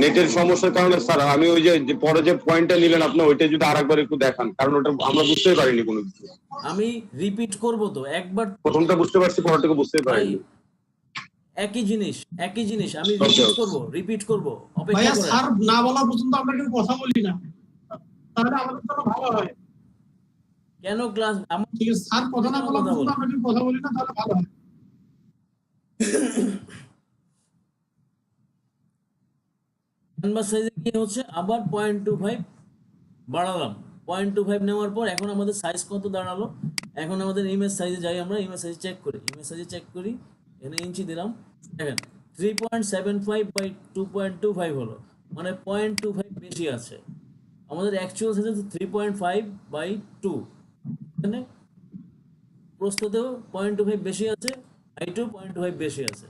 Speaker 4: নেটের সমস্যার কারণে স্যার আমি ওই যে পরে যে পয়েন্টটা নিলেন আপনি, ওইটা যদি আরেকবার একটু দেখান, কারণ ওটা আমরা বুঝতেই পারিনি কোনো কিছু।
Speaker 3: আমি রিপিট করব তো একবার,
Speaker 4: প্রথমটা বুঝতে পারছি, পরেরটাকে বুঝতেই পারিনি।
Speaker 3: একই জিনিস আমি রিপিট করব অপেক্ষা
Speaker 7: ভাইয়া,
Speaker 3: করেন।
Speaker 7: স্যার না বলা পর্যন্ত আমরা কেউ কথা বলি না, তাহলে আমাদের জন্য ভালো হয়।
Speaker 3: কেন ক্লাস আমার
Speaker 7: ঠিক আছে, স্যার কথা না বলা পর্যন্ত আমরা কেউ কথা বলি না, তাহলে ভালো হয়।
Speaker 3: ক্যানভাস সাইজে কি হচ্ছে আবার 0.25 বাড়ালাম। 0.25 নেওয়ার পর এখন আমাদের সাইজ কত দাঁড়ালো? এখন আমাদের ইমেজ সাইজে যাই, আমরা ইমেজ সাইজ চেক করি। এখানে ইঞ্চি দিলাম, দেখেন 3.75 বাই 2.25 হলো, মানে 0.25 বেশি আছে। আমাদের অ্যাকচুয়াল সাইজ হচ্ছে 3.5 বাই 2, এখানে প্রস্থতেও 0.25 বেশি আছে, হাইটেও 0.25 বেশি আছে।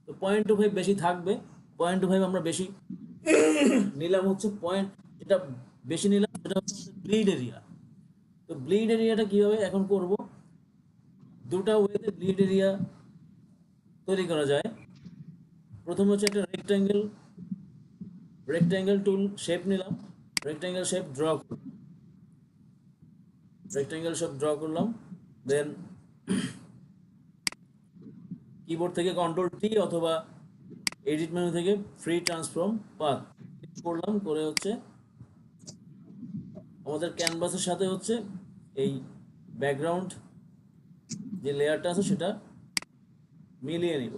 Speaker 3: তো 0.25 বেশি থাকবে। 0.25 আমরা বেশি নিলাম হচ্ছে যেটা বেশি নিলাম সেটা হচ্ছে ব্লিড এরিয়া। তো ব্লিড এরিয়াটা কিভাবে এখন করব? দুটা ওয়েতে ব্লিড এরিয়া তৈরি করা যায়। প্রথম হচ্ছে একটা রেক্ট্যাঙ্গেল টুল শেপ নিলাম, রেক্ট্যাঙ্গেল শেপ ড্র করলাম, দেন কিবোর্ড থেকে কন্ট্রোল টি অথবা এডিট মেনু থেকে ফ্রি ট্রান্সফর্ম পাথ করলাম, করে হচ্ছে আমাদের ক্যানভাসের সাথে হচ্ছে এই ব্যাকগ্রাউন্ড যে লেয়ারটা আছে সেটা মিলিয়ে নিব।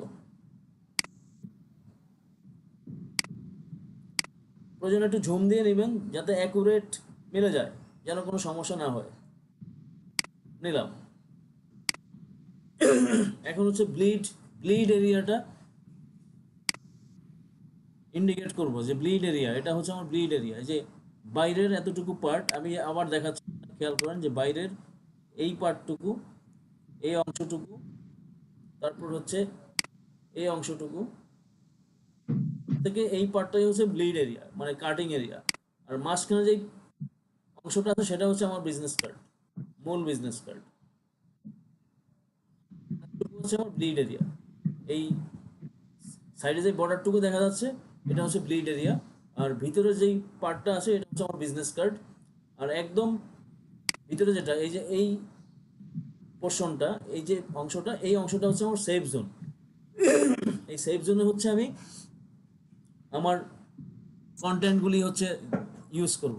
Speaker 3: প্রয়োজন একটু ঝুম দিয়ে নেবেন যাতে অ্যাকুরেট মিলে যায়, যেন কোনো সমস্যা না হয়। নিলাম। এখন হচ্ছে ব্লিড এরিয়াটা ইন্ডিকেট করব যে ব্লিড এরিয়া, এটা হচ্ছে আমার ব্লিড এরিয়া। যে বাইরের এতটুকু পার্ট আমি আবার দেখাচ্ছি, খেয়াল করেন যে বাইরের এই পার্টটুকু, এই অংশটুকু, তারপর হচ্ছে এই অংশটুকু থেকে এই পার্টটাই হচ্ছে ব্লিড এরিয়া, মানে কাটিং এরিয়া। আর মাঝখানে যে অংশটা আছে সেটা হচ্ছে আমার বিজনেস কার্ড, মূল বিজনেস কার্ড হচ্ছে আমার ব্লিড এরিয়া। এই সাইডে যে বর্ডারটুকু দেখা যাচ্ছে এটা হচ্ছে ব্লিড এরিয়া, আর ভিতরে যেই পার্টটা আছে এটা হচ্ছে আমার বিজনেস কার্ড। আর একদম ভিতরে যেটা, এই যে এই পোর্শনটা, এই যে অংশটা, এই অংশটা হচ্ছে আমার সেফ জোন। এই সেফ জোনে হচ্ছে আমি আমার কন্টেন্টগুলি হচ্ছে ইউজ করব।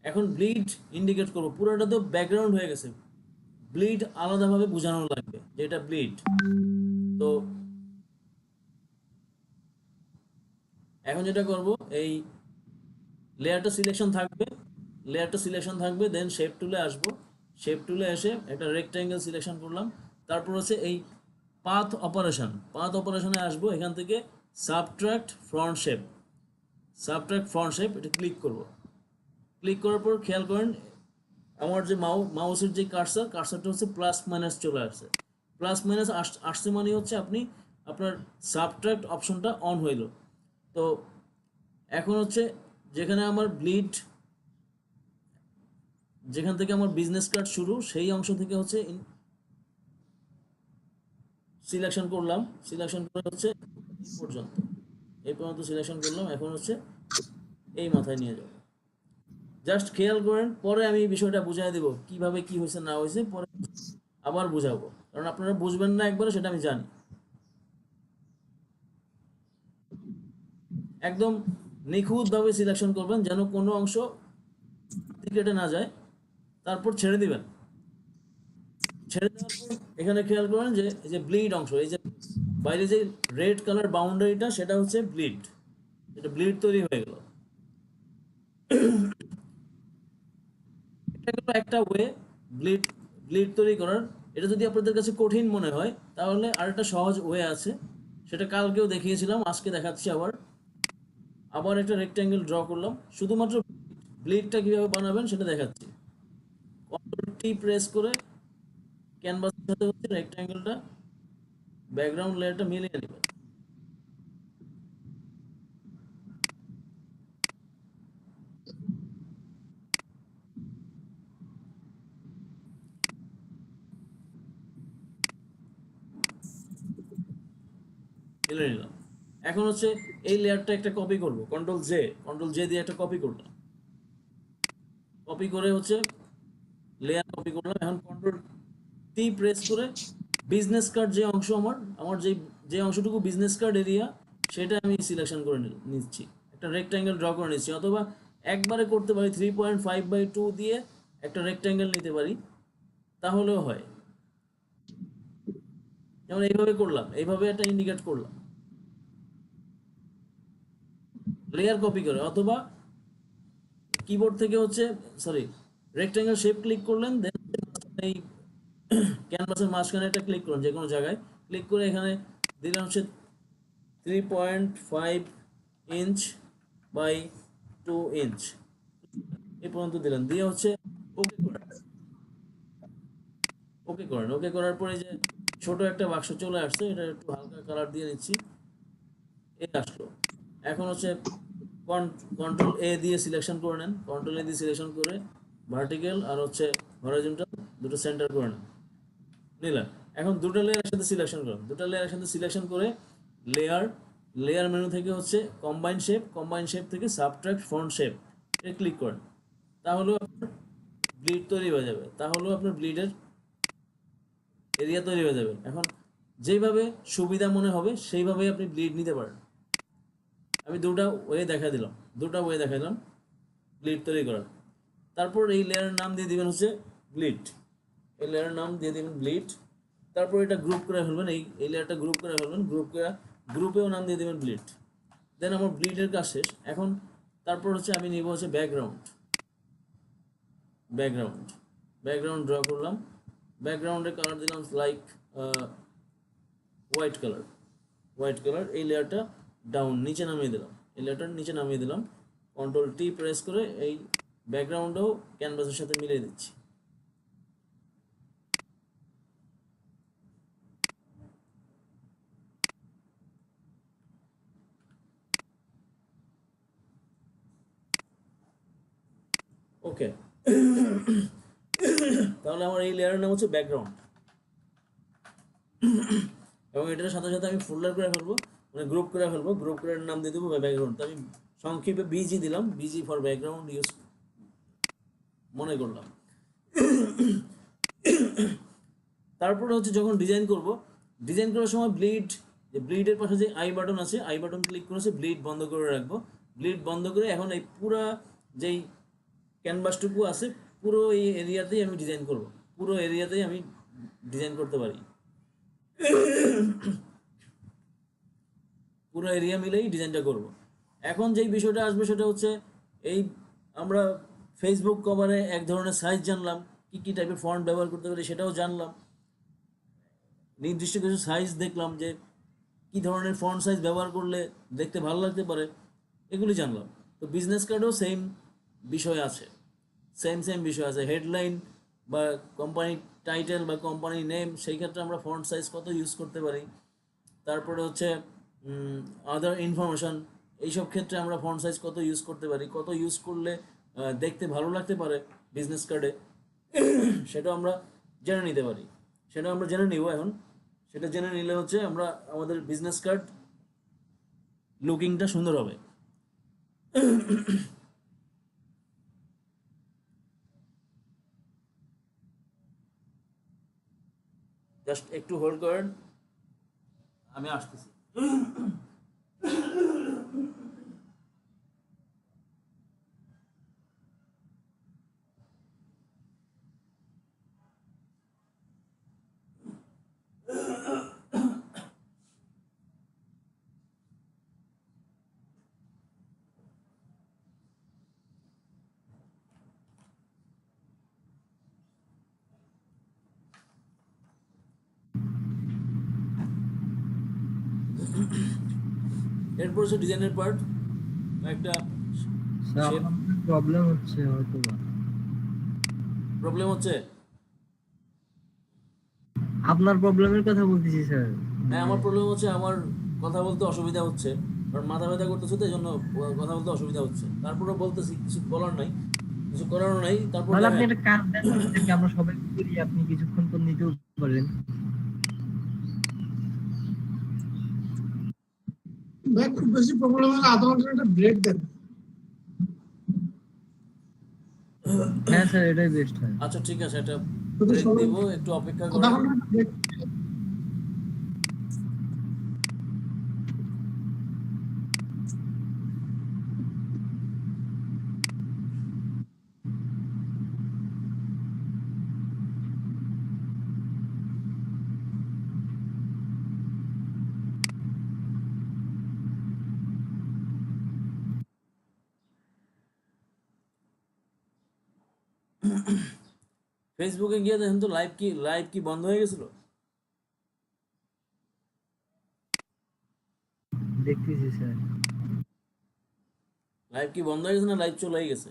Speaker 3: এখন ব্লিড ইন্ডিকেট করব, পুরোটা তো ব্যাকগ্রাউন্ড হয়ে গেছে, ব্লিড আলাদাভাবে বোঝানো লাগবে যে এটা ব্লিড। তো এখন যেটা করব, এই লেয়ারটা সিলেকশন থাকবে, দেন শেপ টুলে আসবো, শেপ টুলে এসে একটা রেক্ট্যাঙ্গেল সিলেকশন করলাম। তারপর হচ্ছে এই পাথ অপারেশনে আসবো, এখান থেকে সাবট্রাক্ট ফ্রন্ট শেপ, এটা ক্লিক করব। ক্লিক করার পর খেয়াল করেন আমার যে মাউসের যে কার্সারটা হচ্ছে প্লাস মাইনাস চলে আসছে। প্লাস মাইনাস আসছে মানে হচ্ছে আপনার সাবট্রাক্ট অপশনটা অন হইল। তো এখন হচ্ছে যেখানে আমার ব্লিড, যেখান থেকে আমার বিজনেস কার্ড শুরু, সেই অংশ থেকে হচ্ছে সিলেকশন করলাম, সিলেকশন করে হচ্ছে এই পর্যন্ত সিলেকশন করলাম। এখন হচ্ছে এই মাথায় নিয়ে যাব। জাস্ট খেয়াল করেন, পরে আমি এই বিষয়টা বুঝাই দেব কিভাবে কি হয়েছে না হয়েছে, পরে আবার বুঝাবো, কারণ আপনারা বুঝবেন না একবারে, সেটা আমি জানি। একদম নিখুঁতভাবে সিলেকশন করবেন যেন কোনো অংশ কেটে না যায়। তারপর ছেড়ে দিবেন। ছেড়ে দেওয়ার পর এখানে খেয়াল করেন যে এই যে ব্লিড অংশ, এই যে বাইরে যে রেড কালার বাউন্ডারিটা, সেটা হচ্ছে ব্লিড, এটা ব্লিড তৈরি হয়ে গেল। এটা হলো একটা ওয়ে ব্লিড তৈরি করার। এটা যদি আপনাদের কাছে কঠিন মনে হয় তাহলে আরেকটা সহজ ওয়ে আছে, সেটা কালকেও দেখিয়েছিলাম, আজকে দেখাচ্ছি আবার একটা রেক্ট্যাঙ্গেল ড্র করলাম, শুধুমাত্র ব্লিডটা কিভাবে বানাবেন সেটা দেখাচ্ছি। কন্ট্রোল টি প্রেস করে ক্যানভাসের সাথে হচ্ছে রেক্ট্যাঙ্গেলটা, ব্যাকগ্রাউন্ড লেয়ারটা মিলিয়ে নেবেন। মিলিয়ে নিলাম। এখন হচ্ছে এই লেয়ারটা একটা কপি করব, কন্ট্রোল জে দিয়ে একটা কপি করলাম। কপি করে হচ্ছে লেয়ার কপি করলাম। এখন কন্ট্রোল টি প্রেস করে বিজনেস কার্ড যে অংশ, আমার যে অংশটুকু বিজনেস কার্ড এরিয়া, সেটা আমি সিলেকশন করে নিচ্ছি, একটা রেক্ট্যাঙ্গেল ড্র করে নিচ্ছি। অথবা একবারে করতে পারি 3.5/2 দিয়ে একটা রেক্ট্যাঙ্গেল নিতে পারি, তাহলেও হয়। যেমন এইভাবে করলাম, এইভাবে একটা ইন্ডিকেট করলাম লেয়ার কপি করে। অথবা কিবোর্ড থেকে হচ্ছে রেক্ট্যাঙ্গেল শেপ ক্লিক করলেন, দেন এই ক্যানভাসের মাঝখানে একটা ক্লিক করুন, যে কোনো জায়গায় ক্লিক করে এখানে দিলাম হচ্ছে 3.5 ইঞ্চ বাই 2 ইঞ্চ, এই পর্যন্ত দিলেন, দিয়ে হচ্ছে ওকে করেন। ওকে করার পরে যে ছোট একটা বাক্স চলে আসছে, এটা একটু হালকা কালার দিয়ে নিচ্ছি, এই আসলো। এখন হচ্ছে কন্ট্রোল এ দিয়ে সিলেকশন করে নেন, কন্ট্রোল এ দিয়ে সিলেকশন করে ভার্টিক্যাল আর হচ্ছে হরাইজন্টাল দুটো সেন্টার করে নিলাম। এখন দুটো লেয়ার একসাথে সিলেকশন করে লেয়ার মেনু থেকে হচ্ছে কম্বাইন শেপ থেকে সাবট্রাক্ট ফ্রন্ট শেপ এ ক্লিক করেন, তাহলেও আপনার ব্লিড তৈরি হয়ে যাবে, তাহলেও আপনার ব্লিডের এরিয়া তৈরি হয়ে যাবে। এখন যেভাবে সুবিধা মনে হবে সেইভাবেই আপনি ব্লিড নিতে পারেন। আমি দুটা ওয়ে দেখা দিলাম ব্লিড তৈরি করার। তারপর এই লেয়ারের নাম দিয়ে দিবেন হচ্ছে ব্লিড, এই লেয়ারের নাম দিয়ে দিবেন ব্লিড। তারপর এটা গ্রুপ করে ফেলবেন, এই লেয়ারটা গ্রুপ করে ফেলবেন, গ্রুপেও নাম দিয়ে দিবেন ব্লিড। দেন আমার ব্লিডের কাজ শেষ। এখন তারপর হচ্ছে আমি নিব হচ্ছে ব্যাকগ্রাউন্ড ড্র করলাম। ব্যাকগ্রাউন্ডের কালার দিলাম লাইক হোয়াইট কালার। এই লেয়ারটা ডাউন নিচে নামিয়ে দিলাম, কন্ট্রোল টি প্রেস করে এই ব্যাকগ্রাউন্ডও ক্যানভাসের সাথে মিলিয়ে দিচ্ছি। ওকে, তাহলে আমার এই লেয়ারের নাম হচ্ছে ব্যাকগ্রাউন্ড, এবং এটার সাথে সাথে আমি ফোল্ডার করে ফেলবো, মানে গ্রুপ করে ফেলবো। গ্রুপ করে নাম দিয়ে দেবো ব্যাকগ্রাউন্ড। তো আমি সংক্ষেপে বিজি দিলাম, বিজি ফর ব্যাকগ্রাউন্ড ইউজ মনে করলাম। তারপরে হচ্ছে যখন ডিজাইন করার সময় ব্লিডের পাশে যে আই বাটন আছে, আই বাটন ক্লিক করেছে, ব্লিড বন্ধ করে রাখবো। ব্লিড বন্ধ করে এখন এই পুরা যেই ক্যানভাসটুকু আছে পুরো এই এরিয়াতেই আমি ডিজাইন করতে পারি। পুরো এরিয়া মিলেই ডিজাইনটা করব। এখন যেই বিষয়টা আসবে সেটা হচ্ছে এই আমরা ফেসবুক কভারে এক ধরনের সাইজ জানলাম, কি টাইপের ফন্ট ব্যবহার করতে পারি সেটাও জানলাম, নির্দিষ্ট কিছু সাইজ দেখলাম যে কি ধরনের ফন্ট সাইজ ব্যবহার করলে দেখতে ভালো লাগতে পারে, এগুলি জানলাম। তো বিজনেস কার্ডেও সেম বিষয় আছে, হেডলাইন বা কোম্পানি টাইটেল বা কোম্পানি নেম, সেই ক্ষেত্রে আমরা ফন্ট সাইজ কত ইউজ করতে পারি। তারপরে হচ্ছে আদার ইনফরমেশন, এইসব ক্ষেত্রে আমরা ফন্ট সাইজ কত ইউজ করতে পারি, কত ইউজ করলে দেখতে ভালো লাগতে পারে বিজনেস কার্ডে, সেটাও আমরা জেনে নিতে পারি। সেটা আমরা জেনে নিব এখন। সেটা জেনে নিলে হচ্ছে আমরা আমাদের বিজনেস কার্ড লুকিংটা সুন্দর হবে। জাস্ট একটু হোল্ড করেন, আমি আসতেছি। এরপর হচ্ছে ডিজাইনের পার্ট। একটা
Speaker 9: প্রবলেম হচ্ছে আপনার প্রবলেমের কথা বলতেছি স্যার।
Speaker 3: হ্যাঁ, আমার প্রবলেম হচ্ছে, আমার কথা বলতে অসুবিধা হচ্ছে, কারণ মাথা ব্যথা করতেছে, তো এই জন্য কথা বলতে অসুবিধা হচ্ছে। তারপরে বলতেছি, কিছু বলার নাই, কিছু করার নাই। তারপর
Speaker 9: আপনি একটা কাজ দেন, আমরা সবাই করি, আপনি কিছুক্ষণ পর নিতেও পারেন।
Speaker 7: খুব বেশি প্রবলেম হলে আধা ঘন্টার একটা ব্রেক দেন।
Speaker 9: হ্যাঁ স্যার, এটাই বেস্ট হয়।
Speaker 3: আচ্ছা ঠিক আছে, এটা ব্রেক দিব, একটু অপেক্ষা করুন। ফেসবুকে গিয়ে দেখেন তো লাইভ কি বন্ধ হয়ে গেছিল?
Speaker 9: দেখতেছি স্যার।
Speaker 3: লাইভ কি বন্ধ হয়ে গেছে না লাইভ চলে গেছে?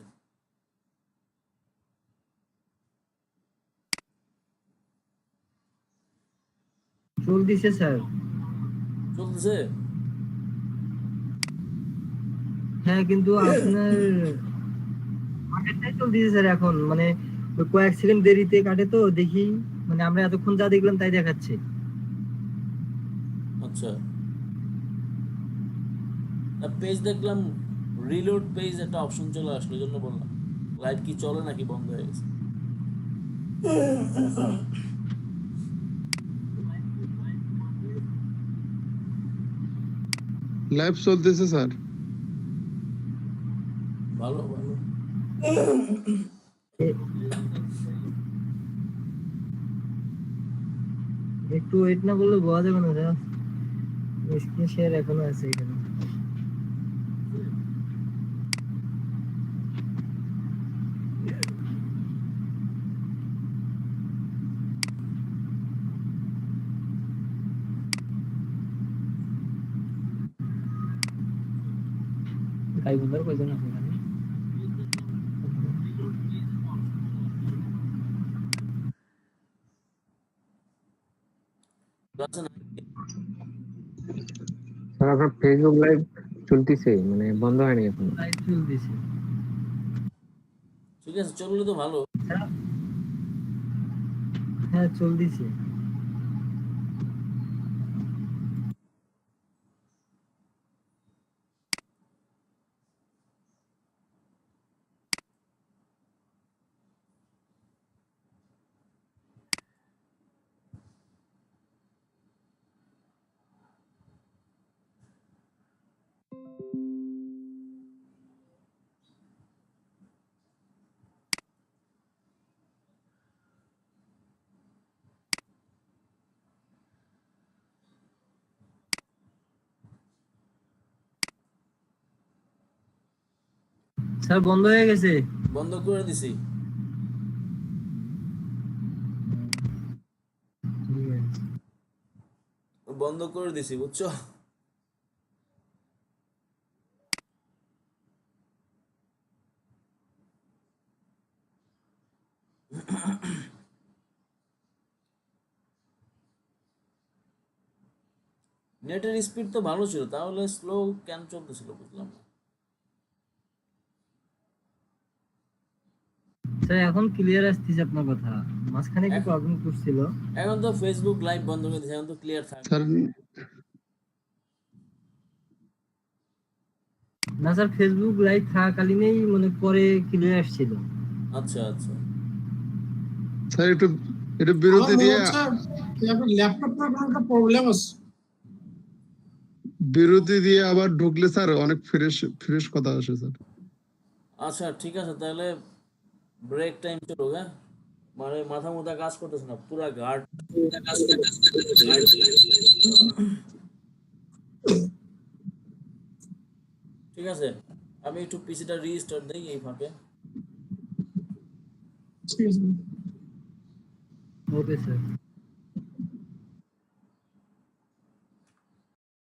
Speaker 9: চলতেছে স্যার।
Speaker 3: চলতেছে?
Speaker 9: হ্যাঁ, কিন্তু আপনার আগেরটাই চলতেছে স্যার এখন, মানে কয়েক সেকেন্ড দেরিতে কাটে, তো দেখি, মানে আমরা এতক্ষণ যা দেখলাম তাই দেখাচ্ছে।
Speaker 3: আচ্ছা, পেজ দেখলাম রিলোড পেজ একটা অপশন চলে আসলো, এই জন্য বললাম লাইভ কি চলে নাকি বন্ধ হয়ে গেছে।
Speaker 11: লাইভ চলতেছে স্যার।
Speaker 3: ভালো ভালো।
Speaker 9: একটু ওয়েট না করলে বোঝা যাবে না স্যার, স্ক্রিন শেয়ার এখনো আছে এখানে। তাই বলার কয়জন আছে এখানে?
Speaker 3: ক্লাসে নাই?
Speaker 6: স্যার আপনার ফেসবুক লাইভ চলতেছে, মানে বন্ধ হয়নি এখন?
Speaker 9: লাইভ চলতেছে।
Speaker 3: ঠিক আছে, চললে তো ভালো।
Speaker 9: হ্যাঁ চলতেছে। স্যার বন্ধ হয়ে গেছে।
Speaker 3: বন্ধ করে দিছি।
Speaker 9: ঠিক আছে।
Speaker 3: বন্ধ করে দিছি, বুঝছো? নেটের স্পিড তো ভালো ছিল, তাহলে স্লো কেন চলতেছিল বুঝলাম না।
Speaker 9: স্যার এখন ক্লিয়ার আসতেছে আপনার কথা, মাঝখানে কি প্রবলেম করছিল।
Speaker 3: এখন তো ফেসবুক লাইভ বন্ধ করে দিয়েছে, এখন তো ক্লিয়ার থাকে।
Speaker 11: স্যার
Speaker 9: না স্যার ফেসবুক লাইভ থাকাকালীনই মানে পরে ক্লিয়ার আসছিল।
Speaker 3: আচ্ছা আচ্ছা।
Speaker 11: স্যার একটু একটু বিরতি দিয়ে
Speaker 7: ল্যাপটপটার কোনো একটা প্রবলেম আছে।
Speaker 11: বিরতি দিয়ে আবার ঢুকলে স্যার অনেক ফ্রেশ ফ্রেশ কথা আসে স্যার।
Speaker 3: আচ্ছা ঠিক আছে, তাহলে ব্রেক টাইম চলো। হ্যাঁ, মানে মাথা মুথা কাজ করতেছে না, পুরা গার্ড। ঠিক আছে, আমি একটু পিসিটা রিস্টার্ট দেই এই ফাঁকে।
Speaker 7: ঠিক আছে।
Speaker 9: Okay sir.